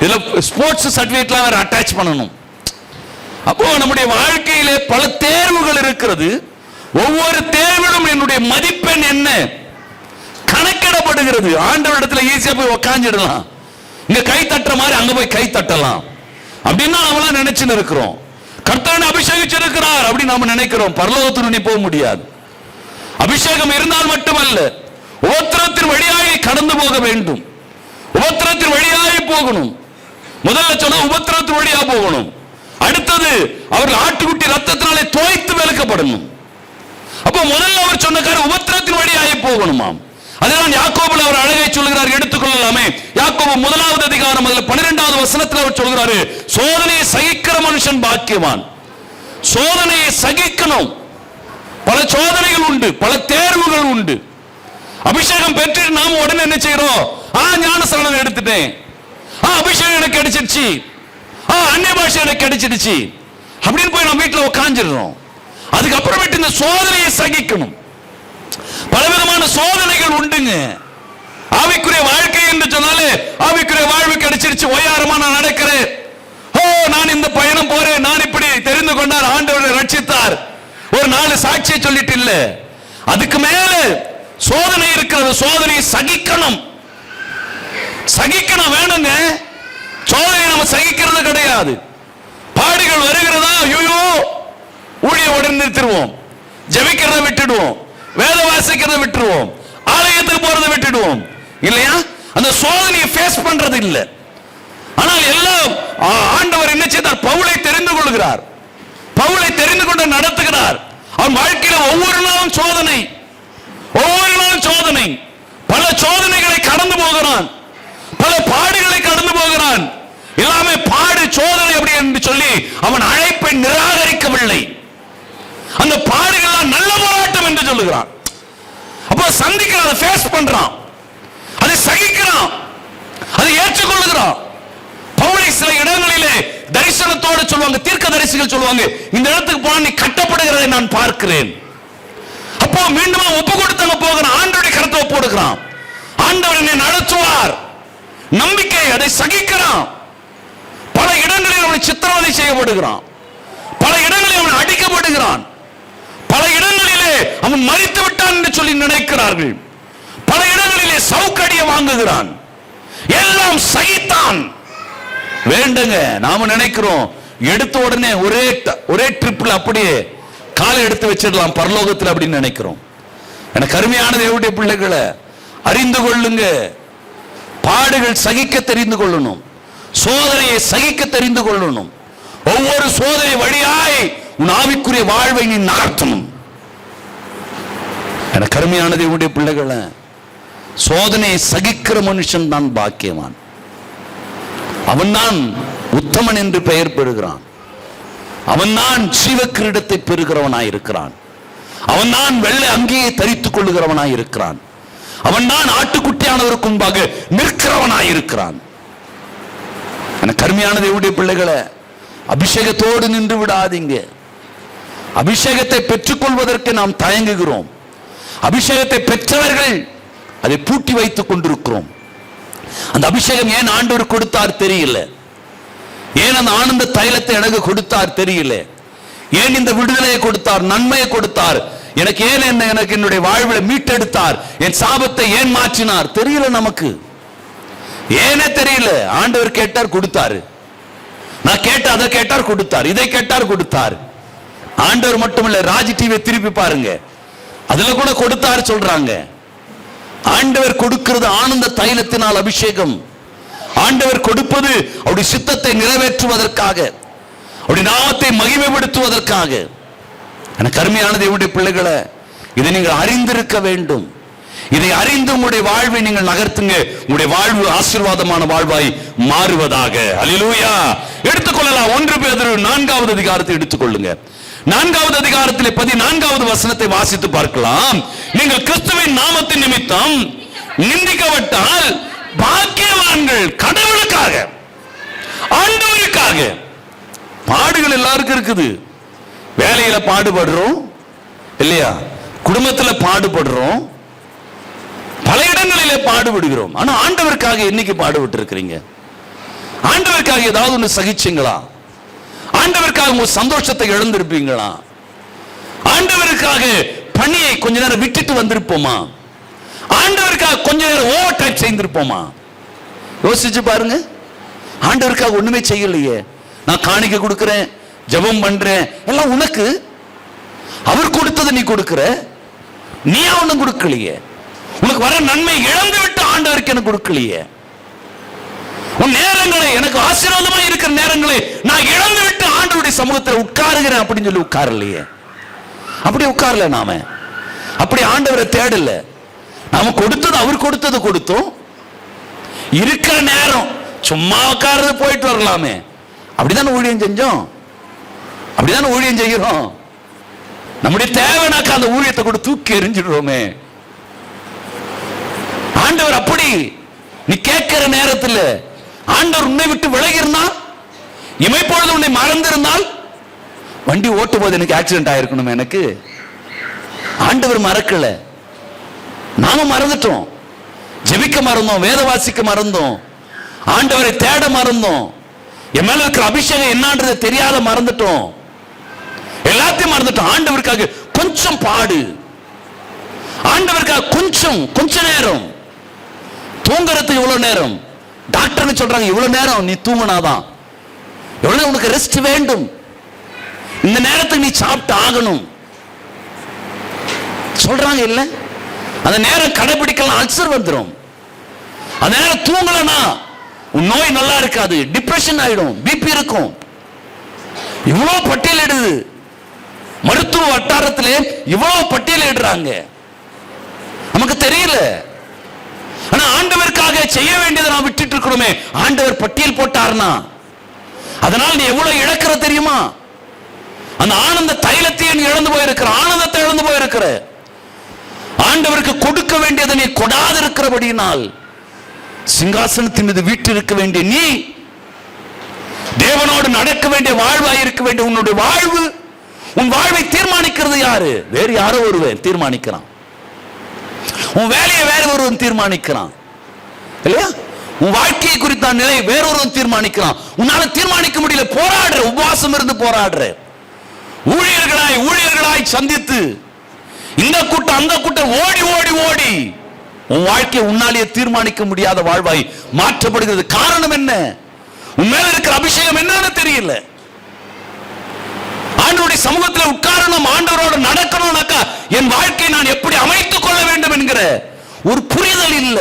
B: இதுல ஸ்போர்ட்ஸ் சர்டிபிகேட்லாம் வேற அட்டாச் பண்ணணும். அப்போ நம்முடைய வாழ்க்கையிலே பல தேர்வுகள் இருக்கிறது. ஒவ்வொரு தேர்விலும் என்னுடைய மதிப்பெண் என்ன கணக்கிடப்படுகிறது. ஆண்டவரிடத்துல ஈஸியா போய் உக்காந்துடலாம், இங்க கை தட்டுற மாதிரி அங்க போய் கை தட்டலாம் அப்படின்னு நாமலாம் நினைச்சுன்னு இருக்கிறோம். கர்த்தர் அபிஷேகிச்சிருக்கிறார் அப்படின்னு நாம நினைக்கிறோம். பரலோகத்துக்கு நீ போக முடியாது. அபிஷேகம் இருந்தால் மட்டுமல்ல, உபத்திரத்தின் வழியாகி கடந்து போக வேண்டும். உபத்திரத்தின் வழியாகி போகணும். முதல்ல சொன்ன உபத்திரத்தின் வழியா போகணும். அடுத்தது அவர்கள் ஆட்டுக்குட்டி ரத்தத்தினாலே தோய்த்து விலக்கப்படணும். அப்ப முதல்ல அவர் சொன்ன காரியம் உபத்திரத்தின் வழியாகி போகணுமாம். அதுதான் யாக்கோபுல அவர் அழகை சொல்கிறார், எடுத்துக்கொள்ளலாமே. யாக்கோபு 1வது அதிகாரம் 12வது வசனத்தில் அவர் சொல்கிறாரு, சோதனையை சகிக்கிற மனுஷன் பாக்கியவான். சோதனையை சகிக்கணும். பல சோதனைகள் உண்டு, பல தேர்வுகள் உண்டு. அபிஷேகம் பெற்று நாம உடனே என்ன செய்யறோம்? ஞானஸ்நானம் எடுத்துட்டேன், அபிஷேகம் எனக்கு கிடைச்சிருச்சு, அந்நிய பாஷை எனக்கு கிடைச்சிருச்சு அப்படின்னு போய் நம்ம வீட்டுல உட்காந்துடுறோம். அதுக்கப்புறமேட்டு இந்த சோதனையை சகிக்கணும். பலவிதமான சோதனைகள் உண்டுங்க. ஆவிக்குரிய வாழ்க்கை என்று சொன்னாலே ஆவிக்குரிய வாழ்வு கிடைச்சிருச்சு, ஒய்யாரமா நான் நடக்கிறேன், நான் இந்த பயணம் போறேன், நான் இப்படி தெரிந்து கொண்டார், ஆண்டவரை ரட்சித்தார், ஒரு 4 சாட்சியை சொல்லிட்டு இல்ல. அதுக்கு மேல சோதனை இருக்கிறது. சோதனையை சகிக்கணும். சகிக்கணும் வேணுங்க. சோதனை நம்ம சகிக்கிறது கிடையாது. பாடுகள் வருகிறதா, ஐயோ ஊழிய உடனே நிறுத்திடுவோம், ஜெபிக்கிறத விட்டுடுவோம், வேத வாசிக்கிறத விட்டுருவோம், ஆலயத்துக்கு போறதை விட்டுடுவோம் இல்லையா? அந்த சோதனையை ஃபேஸ் பண்றது இல்லை. ஆனால் எல்லாம் ஆண்டவர் என்ன செய்தார்? பவுலை தெரிந்து கொள்கிறார். பவுலை தெரிந்து கொண்டு நடத்துகிறார். அவன் வாழ்க்கையில ஒவ்வொரு நாளும் சோதனை, ஒவ்வொரு நாளும் சோதனை. பல சோதனைகளை கடந்து போகிறான், பல பாடுகளை கடந்து போகிறான். எல்லாமே பாடு சோதனை அப்படி என்று சொல்லி அவன் அழைப்பை நிராகரிக்கவில்லை. அந்த பாடுகள் நல்ல போராட்டம் என்று சொல்லுகிறான். அப்ப சந்திக்கிறான், அதை ஃபேஸ் பண்றான், அதை சகிக்கிறான், அதை ஏற்றுக்கொள்ளுகிறான். பவுலை சில இடங்களிலே தரிசனத்தோடு சொல்லுவாங்க, தீர்க்க தரிசிகள் சொல்லுவாங்க, இந்த இடத்துக்கு போனா நீ கட்டப்படுகிறதை நான் பார்க்கிறேன். அப்போ மீண்டும் ஒப்பு கொடுத்தாங்க போகிறான், ஆண்டவருடைய கரத்தை ஒப்புடுகிறான். ஆண்டவர் என்னை நடத்துவார், நம்பிக்கை, அதை சகிக்கிறான். பல இடங்களில் அவன் சித்திரவதை செய்யப்படுகிறான், பல இடங்களில் அவன் அடிக்கப்படுகிறான், பல இடங்களிலே அவன் மரித்து விட்டான் என்று சொல்லி நினைக்கிறார்கள், பல இடங்களிலே சவுக்கடியை வாங்குகிறான், எல்லாம் சகித்தான். வேண்டுங்க, நாம நினைக்கிறோம் எடுத்த உடனே ஒரே ட்ரிப்ல அப்படியே காலை எடுத்து வச்சிடலாம் பரலோகத்தில் அப்படின்னு நினைக்கிறோம். எனக்கு அருமையான தேவனுடைய பிள்ளைகளை அறிந்து கொள்ளுங்க. பாடுகள் சகிக்க தெரிந்து கொள்ளணும், சோதனையை சகிக்க தெரிந்து கொள்ளணும். ஒவ்வொரு சோதனை வழியாய் உன் ஆவிக்குரிய வாழ்வை நீ நகர்த்தணும். எனக்கு அருமையான தேவனுடைய பிள்ளைகளை, சோதனையை சகிக்கிற மனுஷன் தான் பாக்கியவான். அவன் தான் உத்தமன் என்று பெயர் பெறுகிறான். அவன் தான் ஜீவ கிரீடத்தை பெறுகிறவனாய் இருக்கிறான். அவன் தான் வெள்ளை அங்கேயே தரித்துக் கொள்ளுகிறவனாய் இருக்கிறான். அவன் தான் ஆட்டுக்குட்டியானவருக்கு முன்பாக நிற்கிறவனாய் இருக்கிறான். எனக்கு அருமையான தேவனுடைய பிள்ளைகளை, அபிஷேகத்தோடு நின்று விடாதீங்க. அபிஷேகத்தை பெற்றுக்கொள்வதற்கு நாம் தயங்குகிறோம். அபிஷேகத்தை பெற்றவர்கள் அதை பூட்டி வைத்துக் கொண்டிருக்கிறோம். அந்த அபிஷேகம் ஏன் ஆண்டவர் கொடுத்தார் தெரியல, ஏன் அந்த ஆனந்த தைலத்தை எனக்கு கொடுத்தார் தெரியல, ஏன் இந்த விடுதலையை கொடுத்தார், நன்மையை கொடுத்தார், எனக்கு ஏன் எனக்கு என்னுடைய வாழ்வில் மீட்டெடுத்தார், என் சாபத்தை ஏன் மாற்றினார் தெரியல. நமக்கு ஏனே தெரியல. ஆண்டவர் கேட்டார் கொடுத்தாரு, நான் கேட்ட அதை கேட்டார் கொடுத்தார், இதை கேட்டார் கொடுத்தார். ஆண்டவர் மட்டுமில்ல, ராஜ் டிவியை திருப்பி பாருங்க, அதுல கூட கொடுத்தார் சொல்றாங்க. ஆண்டவர் கொடுக்கிறது ஆனந்த தைலத்தினால் அபிஷேகம். ஆண்டவர் கொடுப்பது அவருடைய சித்தத்தை நிறைவேற்றுவதற்காக, அவருடைய நாமத்தை மகிமைப்படுத்துவதற்காக. எனக்கு அருமையான தேவனுடைய பிள்ளைகளை, இதை நீங்கள் அறிந்திருக்க வேண்டும். இதை அறிந்து உங்களுடைய வாழ்வை நீங்கள் நகர்த்துங்க. உங்களுடைய வாழ்வு ஆசீர்வாதமான வாழ்வாய் மாறுவதாக. அல்லேலூயா. எடுத்துக்கொள்ளலாம். 1 பேதுரு 4வது அதிகாரத்தை எடுத்துக்கொள்ளுங்க. 4வது அதிகாரத்திலே 14வது வசனத்தை வாசித்து பார்க்கலாம். நீங்கள் கிறிஸ்துவின் நாமத்தின் நிமித்தம் நிந்திக்கப்பட்டால் பாக்கியவான்கள். கடவுளுக்காக, ஆண்டவருக்காக. பாடுகள் எல்லாருக்கும் இருக்குது. வேலையில பாடுபடுறோம் இல்லையா, குடும்பத்துல பாடுபடுறோம், பல இடங்களிலே பாடுபடுகிறோம். ஆனா ஆண்டவருக்காக என்னைக்கு பாடுபட்டு இருக்கிறீங்க? ஆண்டவருக்காக ஏதாவது ஒன்று சகிச்சீங்களா? ஆண்டவருக்காக உங்க சந்தோஷத்தை இழந்திருப்பீங்களா?
A: ஆண்டவருக்காக பணியை கொஞ்ச நேரம் விட்டுட்டு வந்திருப்போமா? ஆண்டவருக்காக கொஞ்ச நேரம் ஓவர் டைம் செய்திருப்போமா? யோசிச்சு பாருங்க. ஆண்டவருக்காக ஒண்ணுமே செய்யலையே. நான் காணிக்கை கொடுக்கிறேன், ஜெபம் பண்றேன், எல்லாம் உனக்கு. அவர் கொடுத்ததை நீ கொடுக்கிற, நீ ஒண்ணும் கொடுக்கலையே. உனக்கு வர நன்மை இழந்து விட்டு ஆண்டவருக்கு எனக்கு கொடுக்கலையே. உன் நேரங்களை, எனக்கு ஆசீர்வாதமா இருக்கிற நேரங்களை நான் இழந்து விட்டு ஆண்டவருடைய சமூகத்தில் உட்காருகிறேன் அப்படின்னு சொல்லி உட்காரலையே. அப்படி உட்காரல நாம, அப்படி ஆண்டவரை தேடல. நாம கொடுத்தது, அவர் கொடுத்தது கொடுத்தோம். இருக்கிற நேரம் சும்மா உட்கார்றது, போயிட்டு வரலாமே. அப்படிதானே ஊழியம் செஞ்சோம், அப்படிதானே ஊழியம் செய்கிறோம். நம்முடைய தேவைனாக்க அந்த ஊழியத்தை கூட தூக்கி எறிஞ்சிடுறோமே. ஆண்டவர் அப்படி, நீ கேட்கிற நேரத்தில் ஆண்டவர் உன்னை விட்டு விலகி இருந்தால், இமைப்பொழுது உன்னை மறந்திருந்தால், வண்டி ஓட்டும் போது எனக்கு ஆக்சிடென்ட் ஆயிருக்கணும். எனக்கு ஆண்டவர் மறக்கல, நாம மறந்துட்டோம். ஜெபிக்க மறந்தோம், வேத வாசிக்க மறந்தோம், ஆண்டவரை தேட மறந்தோம், என் மேல இருக்கிற அபிஷேகம் என்னன்றது தெரியாத மறந்துட்டோம், எல்லாத்தையும் மறந்துட்டோம். ஆண்டவருக்காக கொஞ்சம் பாடு, ஆண்டவருக்காக கொஞ்ச நேரம். தூங்குறதுக்கு இவ்வளவு நேரம், டாக்டர் சொல்றாங்க இவ்வளவு நேரம் நீ தூங்கினாதான், எவ்வளவு உனக்கு ரெஸ்ட் வேண்டும், இந்த நேரத்துக்கு நீ சாப்பிட்டு ஆகணும் சொல்றாங்க. இல்ல, அந்த நேரம் கடைபிடிக்கலாம், அல்சர் வந்துடும். அந்த நேரம் தூங்கலனா உன் நோய் நல்லா இருக்காது, டிப்ரெஷன் ஆயிடும், பிபி இருக்கும். இவ்வளவு பட்டியலிடுது மருத்துவ வட்டாரத்திலே, இவ்வளவு பட்டியலிடுறாங்க, நமக்கு தெரியல. ஆனா ஆண்டவருக்காக செய்ய வேண்டியதை நாம் விட்டுட்டு இருக்கிறோமே. ஆண்டவர் பட்டியல் போட்டார்னா அதனால் நீ எவ்வளவு இழக்கிற தெரியுமா? அந்த ஆனந்த தைலத்தை நீ இழந்து போயிருக்கிற, ஆனந்தத்தை இழந்து போயிருக்கிற. ஆண்டவருக்கு கொடுக்க வேண்டியதை நீ கொடாது இருக்கிறபடியினால், சிங்காசனத்தின் மீது வீட்டு இருக்க வேண்டிய நீ, தேவனோடு நடக்க வேண்டிய வாழ்வாய் இருக்க வேண்டிய உன்னுடைய வாழ்வு, உன் வாழ்வை தீர்மானிக்கிறது யாரு? வேறு யாரோ ஒருவன் தீர்மானிக்கிறான். உன் வேலையை வேற ஒருவன் தீர்மானிக்கிறான் இல்லையா? உன் வாழ்க்கையை குறித்த நிலை வேறொருவன் தீர்மானிக்கிறான். உன்னால தீர்மானிக்க முடியல, போராடுற, உபவாசம் இருந்து போராடுற. ஊழியர்களாய் சந்தித்து இந்த கூட்டம் அந்த கூட்டம் ஓடி ஓடி ஓடி உன் வாழ்க்கையை உன்னாலேயே தீர்மானிக்க முடியாத வாழ்வாய் மாற்றப்படுகிறது. காரணம் என்ன? உன் மேல இருக்கிற அபிஷேகம் என்னன்னு தெரியல. ஆண்டவருடைய சமூகத்தில் உட்காரணும், ஆண்டவரோடு நடக்கணும்னாக்கா என் வாழ்க்கையை நான் எப்படி அமைத்துக் கொள்ள வேண்டும் என்கிற ஒரு புரிதல் இல்ல.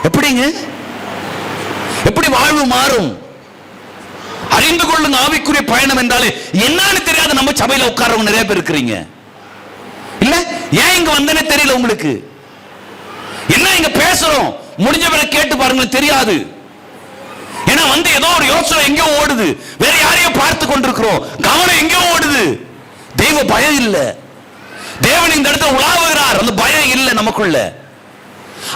A: எப்படிங்க, எப்படி வாழ்வு மாறும்? அறிந்து கொள்ளுங்க, ஆவிக்குரிய பயணம் என்றாலே என்னன்னு தெரியாத நம்ம சபையில உட்கார்றவங்க நிறைய பேர் இருக்கிறீங்க இல்ல? ஏன் இங்க வந்தனே தெரியல உங்களுக்கு. என்ன இங்க பேசுறோம் முடிஞ்ச பிறகு கேட்டு பாருங்க, தெரியாது. ஏன்னா வந்து ஏதோ ஒரு யோசனை எங்கேயோ ஓடுது, வேற யாரையும் பார்த்து கொண்டிருக்கிறோம், கவனம் எங்கேயோ ஓடுது. தெய்வ பயம் இல்ல, தேவன் இந்த இடத்துல உலாவுகிறார், அந்த பயம் இல்ல நமக்குள்ள.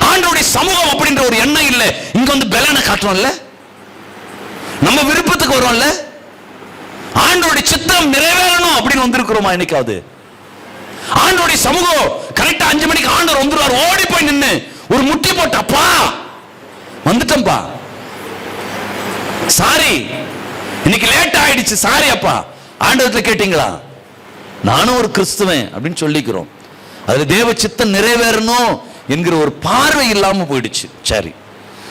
A: ஆண்டவருடைய சமூகம் அப்படின்ற ஒரு எண்ணம் இல்ல. இங்க வந்து பலனை காட்டுறோம்ல, நம்ம விருப்பத்துக்கு வரோம்ல, ஆண்டவருடைய சித்தம் நிறைவேறணும் அப்படின்னு வந்திருக்கிறோமா? என்னைக்காவது ஆண்டவருடைய சமூகம் கரெக்டா 5 மணிக்கு ஆண்டவர் வந்துருவார், ஓடி போய் நின்னு ஒரு முட்டி போட்டு, அப்பா வந்துட்டம்பா, சாரி இன்னைக்கு லேட் ஆயிடுச்சு, சாரி அப்பா, ஆண்டவர்கிட்ட கேட்டீங்களா? நானும் ஒரு கிறிஸ்துவன் அப்படின்னு சொல்லிக்கிறோம். அதுல தேவ சித்தம் நிறைவேறணும் என்கிற ஒரு பார்வை இல்லாம போயிடுச்சு. சரி,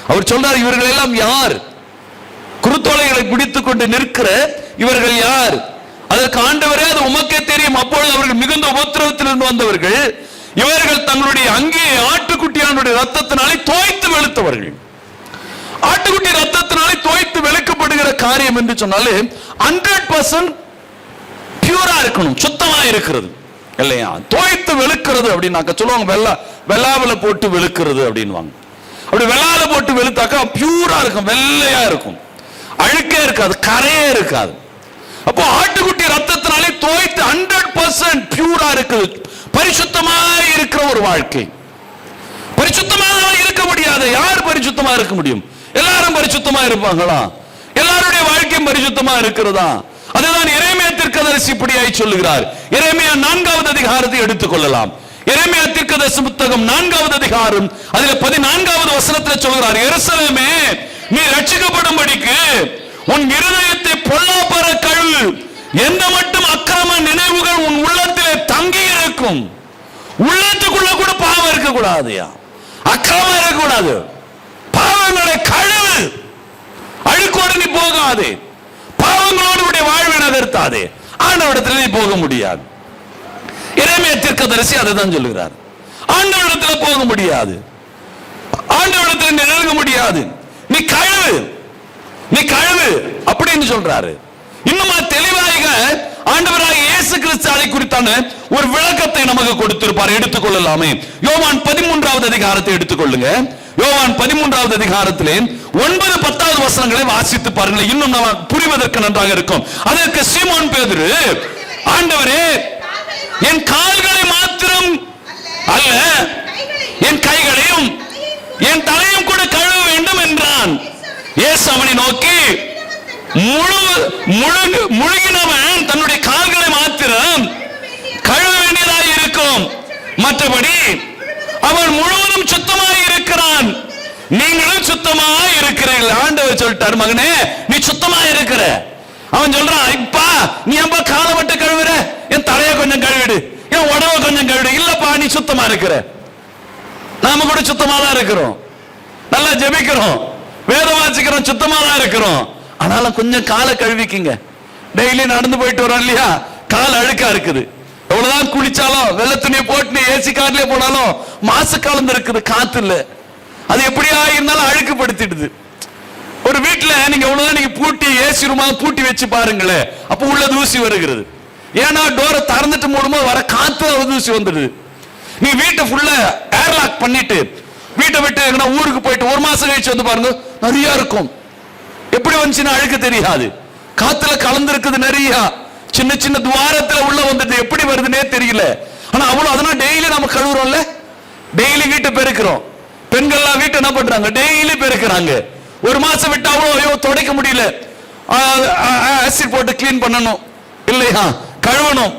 A: அவர் சொல்றார், இவர்கள் எல்லாம் யார்? குருத்தோலைகளை பிடித்துக் கொண்டு நிற்கிற இவர்கள் யார்? அதற்கு ஆண்டவரே அது உமக்கே தெரியும். அப்பொழுது அவர்கள் மிகுந்த உபத்திரவத்திலிருந்து வந்தவர்கள், இவர்கள் தங்களுடைய அங்கே ஆட்டுக்குட்டியானுடைய ரத்தத்தினாலே தோய்த்து வெளுத்தவர்கள். ஆட்டுக்குட்டி ரத்தத்தினாலே தோய்த்து வெளுக்கப்படுகிற காரியம் என்று சொன்னாலே 100% பியூரா இருக்கணும், சுத்தமா இருக்கிறது இல்லையா? தோய்த்து வெளுக்கிறது அப்படின்னாக்க சொல்லுவாங்க, வெள்ளாவில போட்டு வெளுக்கிறது அப்படின்வாங்க. அப்படி வெள்ளால போட்டு வெளுத்தாக்கா பியூரா இருக்கும், வெள்ளையா இருக்கும், அழுக்கே இருக்காது, கரையே இருக்காது. அப்போ ஆட்டுக்குட்டி ரத்தத்தினாலே தோய்த்து 100% பியூரா இருக்குது, பரிசுத்தமாக இருக்கிற ஒரு வாழ்க்கை. பரிசுத்தமாக இருக்க முடியாது. யார் பரிசுத்தமா இருக்க முடியும்? எல்லாரும் பரிசுத்தமா இருப்பாங்களா? எல்லாருடைய வாழ்க்கையும் பரிசுத்தமா இருக்கிறதா? அதுதான் எரேமியா தீர்க்கதரிசி இப்படியாய் சொல்லுகிறார். எரேமியா 4வது அதிகாரத்தை எடுத்துக் கொள்ளலாம். எரேமியா தீர்க்கதரிசி புத்தகம் 4வது அதிகாரம் அதில 14வது வசனத்தில் சொல்கிறார், எருசலேமே நீ ரட்சிக்கப்படும்படிக்கு உன் இருதயத்தை பொல்லாப்பற கழுவு, எந்த மட்டும் அக்கிரம
B: பாவ நினைவுகள் உன் உள்ளத்திலே தங்கி இருக்கும். உள்ளத்துக்குள்ள கூட பாவம் இருக்க கூடாதுயா, அக்கிரமம் இருக்கக்கூடாது. பாவங்களை கழுவு, அழுக்கோடு நீ போகாதே, பாவங்களோடு உடைய வாழ்வை நகர்த்தாதே. ஆண்டவரிடத்தில் நீ போக முடியாது. எரேமியா தீர்க்கதரிசி அதை தான் சொல்லுகிறார். ஆண்டவரிடத்தில் போக முடியாது, ஆண்டவரிடத்தில் நெருங்க முடியாது. நீ கழுவு, நீ கழுவு அப்படின்னு சொல்றாரு. இன்னுமா தெளிவாக ஆண்டவராக இயேசு கிறிஸ்து அதை குறித்தான ஒரு விளக்கத்தை நமக்கு கொடுத்திருப்பார். எடுத்துக்கொள்ளலாமே. யோவான் 13வது அதிகாரத்தை எடுத்துக்கொள்ளுங்க. யோவான் 13வது அதிகாரத்திலே 9-10 வசனங்களை வாசித்து பாருங்கள். இன்னும் நம்ம புரிவதற்கு நன்றாக இருக்கும். அதற்கு சீமோன் பேதுரு, ஆண்டவரே என் கால்களை மாத்திரம் அல்ல, என் கைகளையும் என் தலையும் கூட கழுவ வேண்டும் என்றான். இயேசு அவனை நோக்கி, முழுகினவன் தன்னுடைய கால்களை மாத்திரம் கழுவ வேண்டியதாக இருக்கும், மற்றபடி அவன் முழுவதும் சுத்தமாய் இருக்கிறான், நீங்களும் சுத்தமாய் இருக்கிறீர்கள். ஆண்டவர் சொல்லிட்டார், மகனே நீ சுத்தமாய் இருக்கிற. அவன் சொல்றான், இப்பா நீ அப்பா காலை மட்டும் கழுவுற, என் தலையை கொஞ்சம் கழுவிடு, என் உடவை கொஞ்சம் கழுவிடு. இல்லப்பா நீ சுத்தமா இருக்கிற. நாம கூட சுத்தமா தான் இருக்கிறோம், நல்லா ஜெபிக்கிறோம், வேதம் வாசிக்கிறோம், சுத்தமா தான் இருக்கிறோம். ஆனாலும் கொஞ்சம் காலை கழுவிக்கிங்க. டெய்லி நடந்து போயிட்டு வரோம் இல்லையா, கால் அழுக்கா இருக்குது. எவ்வளவுதான் குளிச்சாலும், வெள்ளை துணியை போட்டு ஏசி கார்லயே போனாலும் மாசு கலந்து இருக்குது, காத்து இல்ல. அது எப்படியா இருந்தாலும் அழுக்குப்படுத்திடுது. ஒரு வீட்டுல நீங்க எவ்வளவுதான் நீங்க பூட்டி ஏசி ரூமா பூட்டி வச்சு பாருங்களேன், அப்ப உள்ள தூசி வருகிறது. ஏன்னா டோரை திறந்துட்டு மூடும்போது வர காத்து தூசி வந்துடுது. நீ வீட்டை ஃபுல்லா ஏர்லாக் பண்ணிட்டு வீட்டை விட்டு எங்கன்னா ஊருக்கு போயிட்டு 1 மாசம் கழிச்சு வந்து பாருங்க, நிறைய இருக்கும். எப்படி வந்துச்சுன்னா அழுக்கு தெரியாது, காத்துல கலந்துருக்குது நிறைய. சின்ன சின்ன துவாரத்துல உள்ள வந்தது எப்படி வருதுன்னே தெரியல. ஆனா அவ்வளவு, அதனால டெய்லி நம்ம கழுவுறோம்ல, டெய்லி வீட்டை பெருக்கிறோம். பெண்கள்லாம் வீட்டை என்ன பண்றாங்க, டெய்லி பெருக்கிறாங்க. 1 மாசம் விட்டு அவ்வளோ துடைக்க முடியல, ஆசிட் போட்டு கிளீன் பண்ணணும் இல்லையா, கழுவணும்,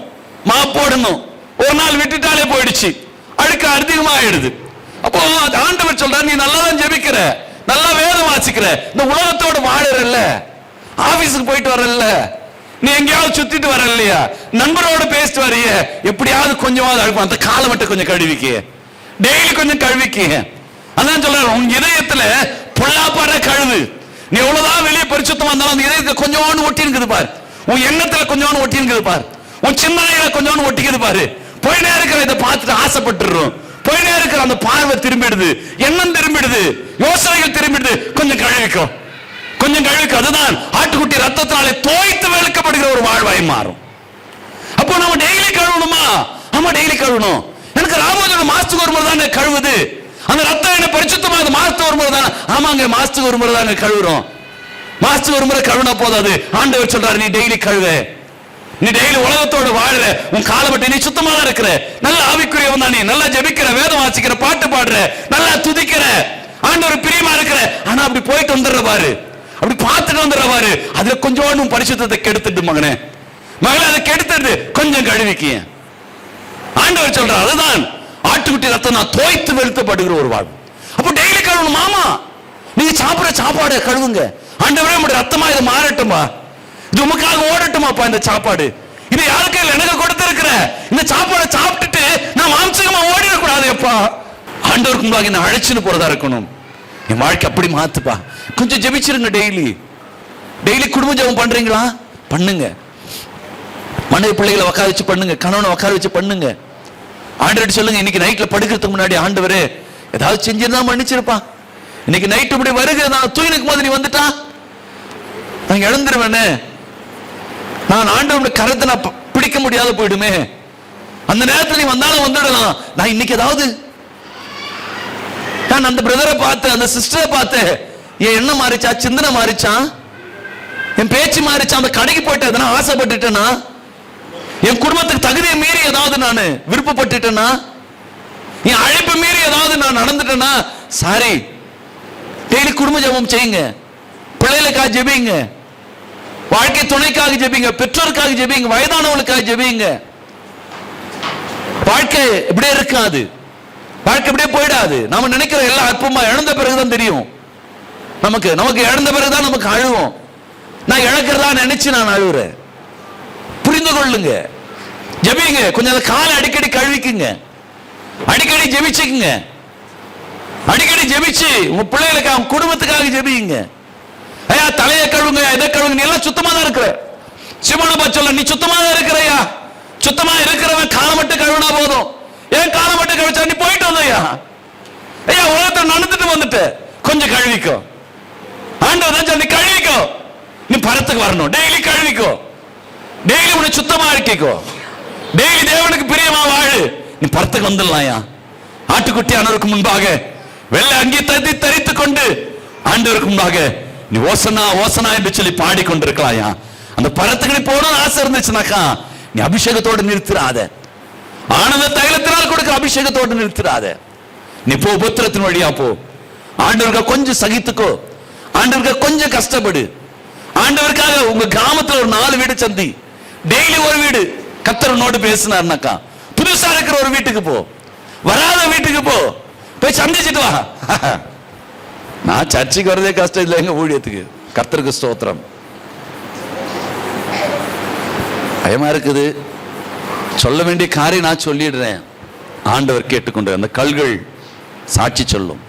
B: மாப் போடணும். ஒரு நாள் விட்டுட்டாலே போயிடுச்சு, அழுக்கு அதிகமாயிடுது. அப்போ ஆண்டவர் சொல்றார், நீ நல்லா தான் ஜெபிக்கிற, நல்லா வேதம் வாசிக்கிற, இந்த உலகத்தோட வாழறல்ல, ஆபீஸுக்கு போயிட்டு வரல, நீ எங்கேயாவது சுத்திட்டு வர இல்லையா, நண்பரோட பேசிட்டு வரைய, எப்படியாவது கொஞ்சமாவது அழுக்கும், அந்த காலை மட்டும் கொஞ்சம் கழுவிக்க, டெய்லி கொஞ்சம் கழுவிக்க. அதான் சொல்றாரு, உன் இதயத்துல பொல்லாப்பாட கழுவு. நீ எவ்வளவுதான் வெளியே பரிசுத்தமா இருந்தாலும் அந்த இதயத்துல கொஞ்சோன்னு ஒட்டி இருக்குது பாரு, உன் எண்ணத்துல கொஞ்சோன்னு ஒட்டி இருக்குது பாரு, உன் சிந்தனையில கொஞ்சோன்னு ஒட்டிக்குது பாரு. போயினே இருக்கிற இதை பார்த்துட்டு ஆசைப்பட்டுறோம், போயினே இருக்கிற அந்த பார்வை திரும்பிடுது, எண்ணம் திரும்பிடுது, யோசனைகள் திரும்பிடுது. கொஞ்சம் கழுவிக்கும், கொஞ்சம் கழுவிக்கும். அதுதான் ஆட்டுக்குட்டி ரத்தத்தினாலே தோய்த்து வெளுக்கப்படுகிற ஒரு வாழ்வாய் மாறும். அப்போ நம்ம டெய்லி கழுவணுமா? ஆமா டெய்லி கழுவணும். எனக்கு ராமோஜன மாசத்துக்கு ஒரு முறை தானே கழுவுது, அந்த ரத்தம் என்ன பரிசுத்தமா மாசத்துக்கு ஒரு முறை தானே. ஆமாங்க, மாசத்துக்கு ஒரு முறை தானே கழுவுறோம். மாசத்துக்கு ஒரு முறை கழுவினா போதாது. ஆண்டவர் சொல்றாரு, நீ டெய்லி கழுவ, நீ டெய்லி உலகத்தோட வாழற, உன் காலை பட்டு நீ சுத்தமா தான் இருக்கிற, நல்ல ஆவிக்குரியவன் தான், நீ நல்லா ஜெபிக்கிற, வேதம் வாசிக்கிற, பாட்டு பாடுற, நல்லா துதிக்கிற, ஆண்டவர் பிரியமா இருக்கிற. ஆனா அப்படி போயிட்டு வந்துடுற பாரு, அப்படி பார்த்துட்டு வந்துடுற பாரு, அதுல கொஞ்சோண்டு பரிசுத்தத்தை கெடுத்துட்டு மகனே, மகளே அதை கெடுத்துட்டு கொஞ்சம் கழுவிக்கிய. ஆண்டவர் சொல்ற, அதுதான் ஆட்டுக்குட்டி ரத்தம் நான் தோய்த்து வெளுக்கப்படுகிற ஒரு வாழ்வு. அப்போ டெய்லி கழுவணும். மாமா நீங்க சாப்பிடுற சாப்பாடு கழுவுங்க. ஆண்டவரே உங்களுடைய ரத்தமா இது மாறட்டுமா, இது உமக்காக ஓடட்டுமாப்பா இந்த சாப்பாடு, இது யாருக்கு எனக்கு கொடுத்திருக்கிற இந்த சாப்பாடை சாப்பிட்டுட்டு நான் மாம்சமா ஓடிடக்கூடாது. எப்பா ஆண்டவருக்கு முன்பாக என்ன அழைச்சுன்னு போறதா இருக்கணும். என் வாழ்க்கை அப்படி மாத்துப்பா. கொஞ்சம் ஜெபிச்சிருங்க. டெய்லி டெய்லி குடும்ப ஜெபம் பண்றீங்களா? பண்ணுங்க. மனைவி பிள்ளைகளை உட்கார வச்சு பண்ணுங்க, கணவனை உட்கார வச்சு பண்ணுங்க. ஆண்டவர்கிட்ட சொல்லுங்க, இன்னைக்கு நைட்ல படுக்கிறதுக்கு முன்னாடி, ஆண்டவரே ஏதாவது செஞ்சிருந்தா மன்னிச்சிருப்பா, இன்னைக்கு நைட்டு இப்படி வருகிற நான் தூயினுக்கு போது நீ வந்துட்டா நான் இழந்துருவேன்னு, நான் ஆண்டவனுடைய கரத்தை நான் பிடிக்க முடியாத போயிடுமே, அந்த நேரத்தில் நீ வந்தாலும் வந்துடலாம். நான் இன்னைக்கு ஏதாவது, நான் அந்த பிரதரை பார்த்து, அந்த சிஸ்டரை பார்த்து, என் எண்ணம் மாறிச்சா, சிந்தனை மாறிச்சா, என் பேச்சு மாறிச்சா, அந்த கடைக்கு போயிட்டு எதனா ஆசைப்பட்டுட்டேனா, என் குடும்பத்துக்கு தகுதியை மீறி ஏதாவது நான் விருப்பப்பட்டுட்டேனா, என் அழைப்பு மீறி ஏதாவது நான் நடந்துட்டேனா, சாரி. டெய்லி குடும்ப ஜெபம் செய்யுங்க, பிள்ளைகளுக்காக ஜெபிங்க, வாழ்க்கை துணைக்காக ஜெபிங்க, பெற்றோருக்காக ஜெபிங்க, வயதானவர்களுக்காக ஜெபிங்க. வாழ்க்கை இப்படியே இருக்காது, வாழ்க்கை இப்படியே போயிடாது. நாம நினைக்கிற எல்லாம் அற்புதமா இழந்த பிறகுதான் தெரியும் நமக்கு. நமக்கு இழந்த பிறகுதான் நமக்கு அழுவோம். நான் இழக்கிறதா நினைச்சு நான் அழுவுறேன். புரிந்து கொள்ளுங்க.
A: ஜெபிங்க. கொஞ்சம் அந்த காலை அடிக்கடி கழுவிக்குங்க, அடிக்கடி ஜெபிச்சுக்குங்க, அடிக்கடி ஜெபிச்சு உங்க பிள்ளைகளுக்கு அவங்க குடும்பத்துக்காக ஜெபிங்க. ஐயா தலையை கழுவுங்க, இதை கழுவுங்க, நீ எல்லாம் சுத்தமா தான் இருக்கிற. சிவனப்பா சொல்ல, நீ சுத்தமா தான் இருக்கிறையா. சுத்தமா இருக்கிறவன் காலை மட்டும் கழுவினா போதும். ஏன் காலை மட்டும் கழிச்சா? நீ போயிட்டு வந்தையா, ஐயா உலகத்தை நடந்துட்டு வந்துட்டு கொஞ்சம் கழுவிக்கோ. ஆண்டவர் தான் நீ கழுவிக்கோ, நீ பரத்துக்கு வரணும். டெய்லி கழுவிக்கோ, டெய்லி உன்னை சுத்தமா இருக்கிக்கோ, டெய்லி தேவனுக்கு பிரியமா வாழு. நீ பரத்துக்கு வந்துடலாம்யா. ஆட்டுக்குட்டியானவருக்கு முன்பாக வெள்ளை அங்கி தரித்துக் கொண்டு ஆண்டவருக்கு முன்பாக நீ ஓசனா ஓசனா என்று சொல்லி பாடிக்கொண்டிருக்கலாம்யா. அந்த பரத்துக்கு நீ போகணும்னு ஆசை இருந்துச்சுனாக்கா நீ அபிஷேகத்தோடு நிறுத்திராத. ஆனந்த தைலத்தினால் கொடுக்கிற அபிஷேகத்தோடு நிறுத்திராத. நீ போ, புத்திரத்தின் வழியா போ. ஆண்டவருக்கு கொஞ்சம் சகித்துக்கோ, ஆண்டவருக்கு கொஞ்சம் கஷ்டப்படு. ஆண்டவருக்காக உங்க கிராமத்துல ஒரு 4 வீடு சந்தி, டெய்லி ஒரு வீடு கர்த்தர் நோடு பேசினார்னாக்கா புதுசா இருக்கிற ஒரு வீட்டுக்கு போ, வராத வீட்டுக்கு போ, போய் சந்திச்சுட்டு வா. நான் சர்ச்சைக்கு வரதே கஷ்டம் இல்லை எங்க ஊழியத்துக்கு. கர்த்தருக்கு ஸ்தோத்திரம். பயமா இருக்குது, சொல்ல வேண்டிய காரியம் நான் சொல்லிடுறேன். ஆண்டவர் கேட்டுக்கொண்டு அந்த கல்கள் சாட்சி சொல்லும்,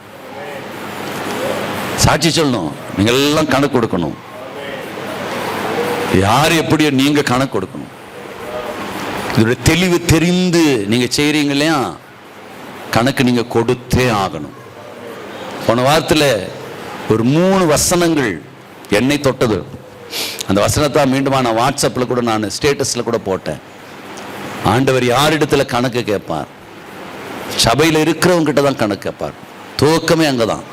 A: சாட்சி சொல்லணும். நீங்க எல்லாம் கணக்கு கொடுக்கணும். யார் எப்படியோ நீங்க கணக்கு கொடுக்கணும். இதோட தெளிவு தெரிந்து நீங்க செய்றீங்க இல்லையா, கணக்கு நீங்க கொடுத்தே ஆகணும். போன வாரத்தில் ஒரு 3 வசனங்கள் என்னை தொட்டது. அந்த வசனத்தை மீண்டும் நான் வாட்ஸ்அப்பில் கூட நான் ஸ்டேட்டஸில் கூட போட்டேன். ஆண்டவர் யாரிடத்துல கணக்கு கேட்பார்? சபையில் இருக்கிறவங்க கிட்ட தான் கணக்கு கேட்பார். துவக்கமே அங்கதான்.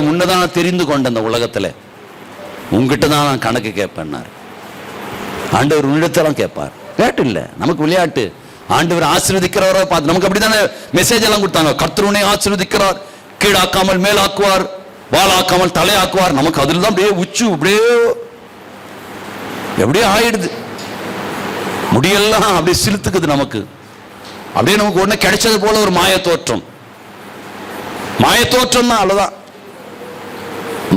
A: முன்னதான் தெரிந்து கொண்ட அந்த உலகத்துல உங்ககிட்ட தான் நான் கணக்கு கேட்பேன்னாரு. ஆண்டவர் உன்னிடத்தான் கேட்பார். கேட்டு இல்லை, நமக்கு விளையாட்டு. ஆண்டவர் ஆசீர்வதிக்கிறவரை பார்த்து நமக்கு அப்படித்தானே மெசேஜ் எல்லாம் கொடுத்தாங்க. கர்த்தர் உன்னை ஆசீர்வதிக்கிறார், கீழாக்காமல் மேலாக்குவார், வாளாக்காமல் தலையாக்குவார். நமக்கு அதுல தான் அப்படியே உச்சு எப்படியே ஆயிடுது, முடியெல்லாம் அப்படியே சிலுத்துக்குது. நமக்கு அப்படியே நமக்கு உடனே கிடைச்சது போல ஒரு மாய தோற்றம். மாய தோற்றம் தான், அவ்வளவுதான்.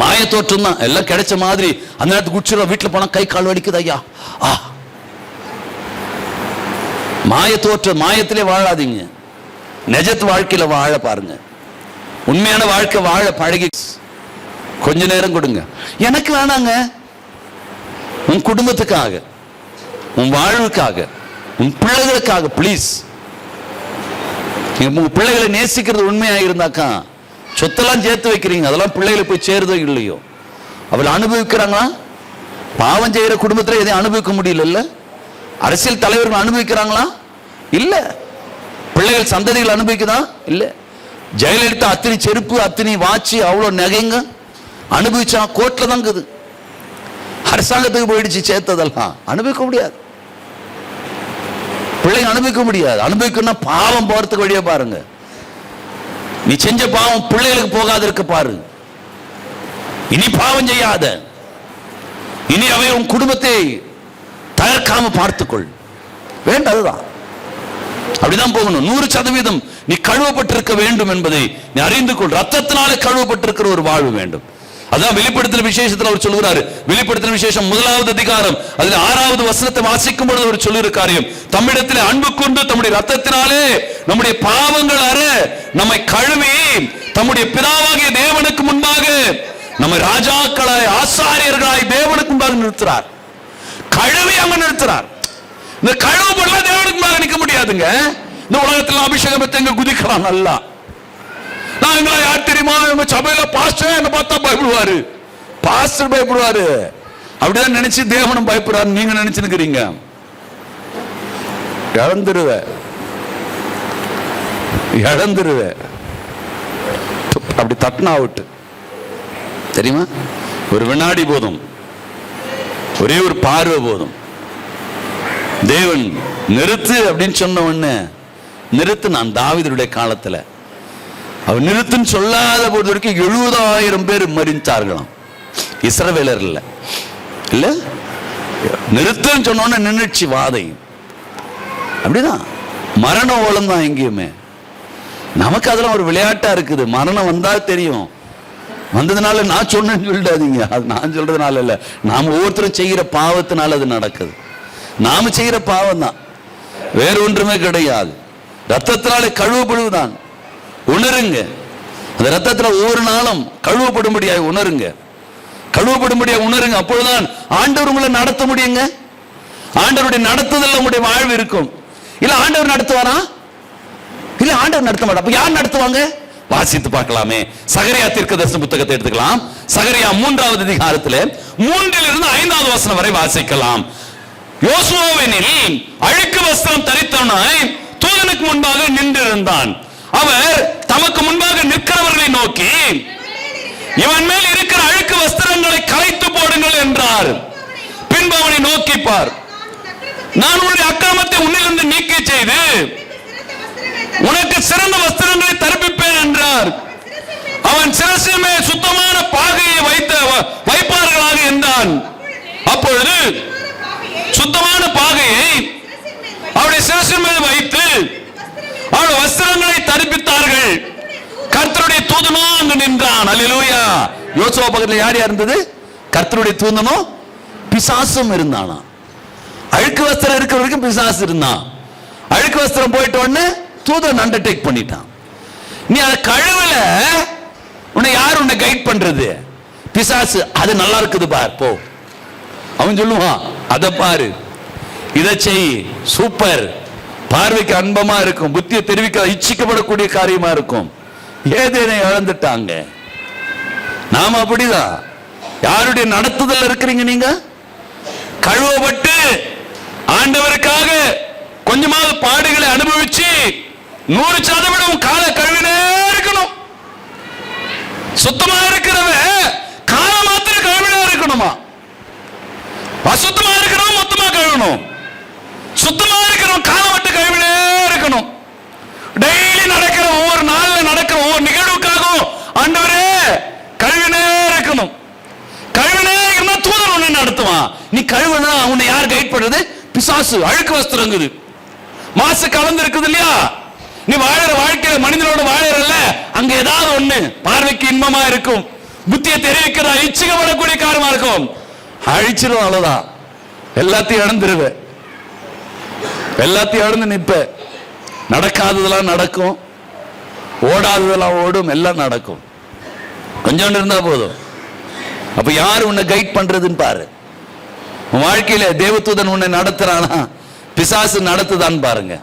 A: மாய தோற்றம் தான். எல்லாம் கிடைச்ச மாதிரி அந்த நேரத்துக்கு குடிச்சிடும். வீட்டில் போனா கை கால் வலிக்குது ஐயா. மாய தோற்றம். மாயத்திலே வாழாதீங்க, நிஜத்து வாழ்க்கையில வாழ பாருங்க. உண்மையான வாழ்க்கை வாழ பழகி கொஞ்ச நேரம் கொடுங்க. எனக்கு வேணாங்க, உன் குடும்பத்துக்காக, உன் வாழ்வுக்காக, உன் பிள்ளைகளுக்காக ப்ளீஸ். உங்க பிள்ளைகளை நேசிக்கிறது உண்மையாக இருந்தாக்கா சொத்தெல்லாம் சேர்த்து வைக்கிறீங்க, அதெல்லாம் பிள்ளைகளை போய் சேருதோ இல்லையோ, அவளை அனுபவிக்கிறாங்களா? பாவம் செய்யற குடும்பத்தில் எதையும் அனுபவிக்க முடியல. அரசியல் தலைவர்கள் அனுபவிக்கிறாங்களா? இல்ல. பிள்ளைகள் சந்ததிகள் அனுபவிக்குதா? இல்ல. ஜெயலலிதா அத்தனை செருப்பு, அத்தனை வாட்சி, அவ்வளவு நகைங்க அனுபவிச்சா கோர்ட்ல தான் இருக்குது. அரசாங்கத்துக்கு போயிடுச்சு சேர்த்ததெல்லாம். அனுபவிக்க முடியாது, பிள்ளைங்க அனுபவிக்க முடியாது. அனுபவிக்கணும்னா பாவம் போறதுக்கு வழியா பாருங்க. நீ செஞ்ச பாவம் பிள்ளைகளுக்கு போகாத இருக்க பாரு. இனி பாவம் செய்யாத, இனி அவை உன் குடும்பத்தை தகர்க்காம பார்த்துக்கொள். வேண்டதுதான், அப்படிதான் போகணும். 100% நீ கழுவப்பட்டிருக்க வேண்டும் என்பதை நீ அறிந்து கொள். ரத்தத்தினாலே கழுவப்பட்டிருக்கிற ஒரு வாழ்வு வேண்டும். அதான் வெளிப்படுத்தின விசேஷத்தில் அவர் சொல்கிறாரு. வெளிப்படுத்தின விசேஷம் 1வது அதிகாரம் அதுல 6வது வசனத்தை வாசிக்கும் பொழுது அவர் சொல்லுகிற காரியம், தம்மிடத்தில் அன்பு கொண்டு தம்முடைய ரத்தத்தினாலே நம்முடைய பாவங்கள் அற நம்மை கழுவி தம்முடைய பிதாவாகிய தேவனுக்கு முன்பாக நம்மை ராஜாக்களாய் ஆசாரியர்களாய் தேவனுக்கு முன்பாக நிறுத்துறார். கழுவி அங்க நிறுத்துறார். இந்த கழுவு பண்ணல தேவனுக்கு முன்பாக நிற்க முடியாதுங்க. இந்த உலகத்தில் அபிஷேகம் எங்க குதிக்கலாம் நல்லா. நாங்களா யார் தெரியுமா? எங்க சபையில பாஸ்டர் என்ன பார்த்தா பயப்படுவாரு, பாஸ்டர் பயப்படுவாரு. அப்படிதான் நினைச்சு தேவனும் பயப்படுறாரு. நீங்க நினைச்சுக்கிறீங்க இழந்துருவ அப்படி தட்டினா விட்டு தெரியுமா? ஒரு வினாடி போதும், ஒரே ஒரு பார்வை போதும். தேவன் நிறுத்து அப்படின்னு சொன்ன உடனே நிறுத்து. நான் தாவீதுடைய காலத்துல அவர் நிறுத்துன்னு சொல்லாத பொழுது வரைக்கும் 70,000 பேர் மரித்தார்களாம். இஸ்ரவேலர் இல்ல இல்ல, நிறுத்துன்னு சொன்ன உடனே நின்றுச்சு வாதை. அப்படிதான் மரண ஓலம் தான் எங்கேயுமே. நமக்கு அதெல்லாம் ஒரு விளையாட்டா இருக்குது. மரணம் வந்தா தெரியும். வந்ததுனால நான் சொன்னேன்னு சொல்லிடாதீங்க. அது நான் சொல்றதுனால இல்ல, நாம் ஒவ்வொருத்தரும் செய்கிற பாவத்தினால அது நடக்குது. நாம செய்யற பாவம் தான், வேற ஒன்றுமே கிடையாது. ரத்தத்தினாலே கழுவப்படுவதுதான். உணருங்க, அந்த ரத்தத்துல ஒவ்வொரு நாளும் கழுவப்படும்படியாக உணருங்க, கழுவப்படும்படியாக உணருங்க. அப்பொழுதுதான் ஆண்டவர் உங்களை நடத்த முடியுங்க. ஆண்டவருடைய நடத்துதல் உங்களுடைய வாழ்வு இருக்கும். இல்ல ஆண்டவர் நடத்துவாரா? இல்ல ஆண்டவர் நடத்த மாட்டார். அப்ப யார் நடத்துவாங்க? வாசித்து பார்க்கலாமே. சகரியா தீர்க்கதரிசன புத்தகத்தை எடுத்துக்கலாம். சகரியா 3வது அதிகாரத்தில் 3 - 5வது வசனம் வரை வாசிக்கலாம். யோசுவாவெனில் அழுக்கு வஸ்திரம் தரித்தவனாய் தூதனுக்கு முன்பாக நின்றிருந்தான். அவர் தமக்கு முன்பாக நிற்கிறவர்களை நோக்கி, இவன் மேல் இருக்கிற அழுக்கு வஸ்திரங்களை களைத்து போடுங்கள் என்றார். பின்பு அவனை நோக்கி பார், நான் உன்னுடைய அக்கிரமத்தை உன்னிலிருந்து நீக்கி செய்து உனக்கு சிறந்த வஸ்திரங்களை தரிப்பிப்பேன் என்றார். அவன் சிரசின் மேல் சுத்தமான பாகையை வைப்பார்களாக என்றான். அப்பொழுது சுத்தமான பாகையை அவருடைய சிரசின் மேல் வைத்து அவருடைய வஸ்திரங்களை தரிப்பித்தார்கள். கர்த்தருடைய தூதனோ அங்கு நின்றான். அல்லேலூயா. யோசுவா பக்கத்தில் யார் யார் இருந்தது? கர்த்தருடைய தூதனோ பிசாசும் இருந்தானா. அழுக்கு வஸ்திரம் இருக்கிற வரைக்கும் பிசாசு இருந்தான். அழுக்கு வஸ்திரம் போயிட்ட உடனே தூதன் அண்டர்டேக் பண்ணிட்டான். நீ அதை கழுவல, உன்னை யார் உன்னை கைட் பண்றது? பிசாசு. அது நல்லா இருக்குது பார், போ. அவன் சொல்லுவான், அதை பாரு, இதை செய், சூப்பர், பார்வைக்கு அன்பமா இருக்கும், புத்தியை தெரிவிக்க இச்சிக்கப்படக்கூடிய காரியமா இருக்கும். ஏதேனை இழந்துட்டாங்க. நாம அப்படிதான். யாருடைய நடத்துதல் இருக்கிறீங்க நீங்க? கழுவப்பட்டு ஆண்டவருக்காக கொஞ்சமாவது பாடுகளை அனுபவிச்சு 100% கால கழுவினே இருக்கணும். சுத்தமா இருக்கிறவ கால மாத்திரம் கழுவினே இருக்கணுமா? அசுத்தமா இருக்கிறவன் மொத்தமா கழுவணும். சுத்தமா இருக்கிறவன் கால மட்டும் கழுவினே இருக்கணும். டெய்லி நடக்கிற ஒவ்வொரு நாள்ல நடக்கிற ஒவ்வொரு நிகழ்வுக்காகவும் ஆண்டவரே கழுவினே இருக்கணும். கழுவினே இருந்தா தூதன் உன்னை நடத்துவான். நீ கழுவுனா உன்னை யார் கைட் பண்றது? பிசாசு. அழுக்கு வஸ்திரங்குது, மாசு கலந்து இருக்குது இல்லையா? நீ வாழற வாழ்க்கையில மனிதனோட வாழறல்ல, அங்க ஏதாவது ஒண்ணு பார்வைக்கு இன்பமா இருக்கும், புத்தியை தெரிவிக்கிற இச்சிக்கப்படக்கூடிய காரியமா இருக்கும். அழிச்சிரும், அவ்வளவுதான். எல்லாத்தையும் இழந்துருவ, எல்லாத்தையும் இழந்து நிற்ப. நடக்காததெல்லாம் நடக்கும், ஓடாததெல்லாம் ஓடும், எல்லாம் நடக்கும். கொஞ்சோண்டு இருந்தா போதும். அப்ப யாரு உன்னை கைட் பண்றதுன்னு பாரு. உன் வாழ்க்கையில தேவதூதன் உன்னை நடத்துறானா, பிசாசு நடத்துதான்னு பாருங்க.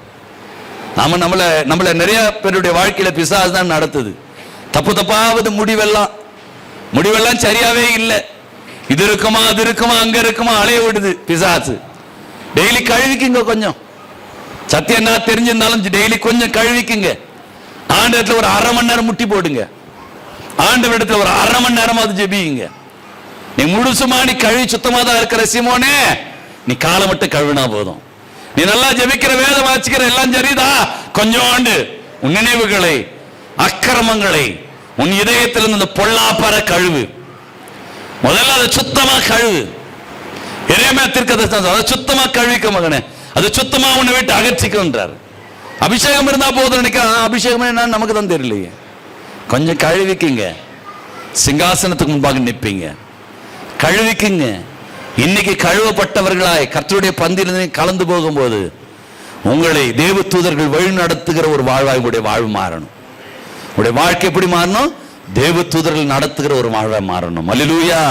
A: நம்மள நிறைய பேருடைய வாழ்க்கையில பிசாசு தான் நடத்துது. தப்பு தப்பாவது முடிவெல்லாம் சரியாவே இல்லை. இது இருக்குமா, அது இருக்குமா, அங்க இருக்குமா, அலைய விடுது பிசாசு. டெய்லி கழுவிக்குங்க கொஞ்சம். சத்தியம் என்ன தெரிஞ்சிருந்தாலும் டெய்லி கொஞ்சம் கழுவிக்குங்க. ஆண்டவரத்துல ஒரு 1/2 மணி நேரம் முட்டி போடுங்க. ஆண்டவரிடத்துல ஒரு 1/2 மணி நேரமாவது ஜெபியுங்க. நீ முழுசுமா நீ கழுவி சுத்தமா தான் இருக்கிற சீமோனே, நீ காலை மட்டும் கழுவினா போதும். நீ நல்லா ஜெபிக்கிற, வேதம் வாசிக்கிற, எல்லாம் சரிதா. கொஞ்சோண்டு உன் நினைவுகளை, அக்கிரமங்களை, உன் இதயத்திலிருந்து அந்த பொல்லாப்பற கழுவு. முதல்ல அதை சுத்தமா கழுவு. எரேமியா தீர்க்கதரிசனம் அதை சுத்தமா கழுவிக்க மகனே, அது சுத்தமா உன்னை விட்டு அகற்றிக்கின்றார். அபிஷேகம் இருந்தா போதும் நினைக்கிறேன். அபிஷேகம் என்னன்னு நமக்கு தான் தெரியலையே. கொஞ்சம் கழுவிக்குங்க, சிங்காசனத்துக்கு முன்பாக நிற்பீங்க. கழுவிக்குங்க. இன்னைக்கு கழுவப்பட்டவர்களாய் கர்த்தருடைய பந்தியில் கலந்து போகும்போது உங்களை தேவதூதர்கள் வழி நடத்துகிற ஒரு வாழ்வாய் உங்களுடைய வாழ்வு மாறணும். உங்களுடைய வாழ்க்கை எப்படி மாறணும்? தேவதூதர்கள் நடத்துகிற ஒரு வாழ்வாய் மாறணும். அல்லேலூயா.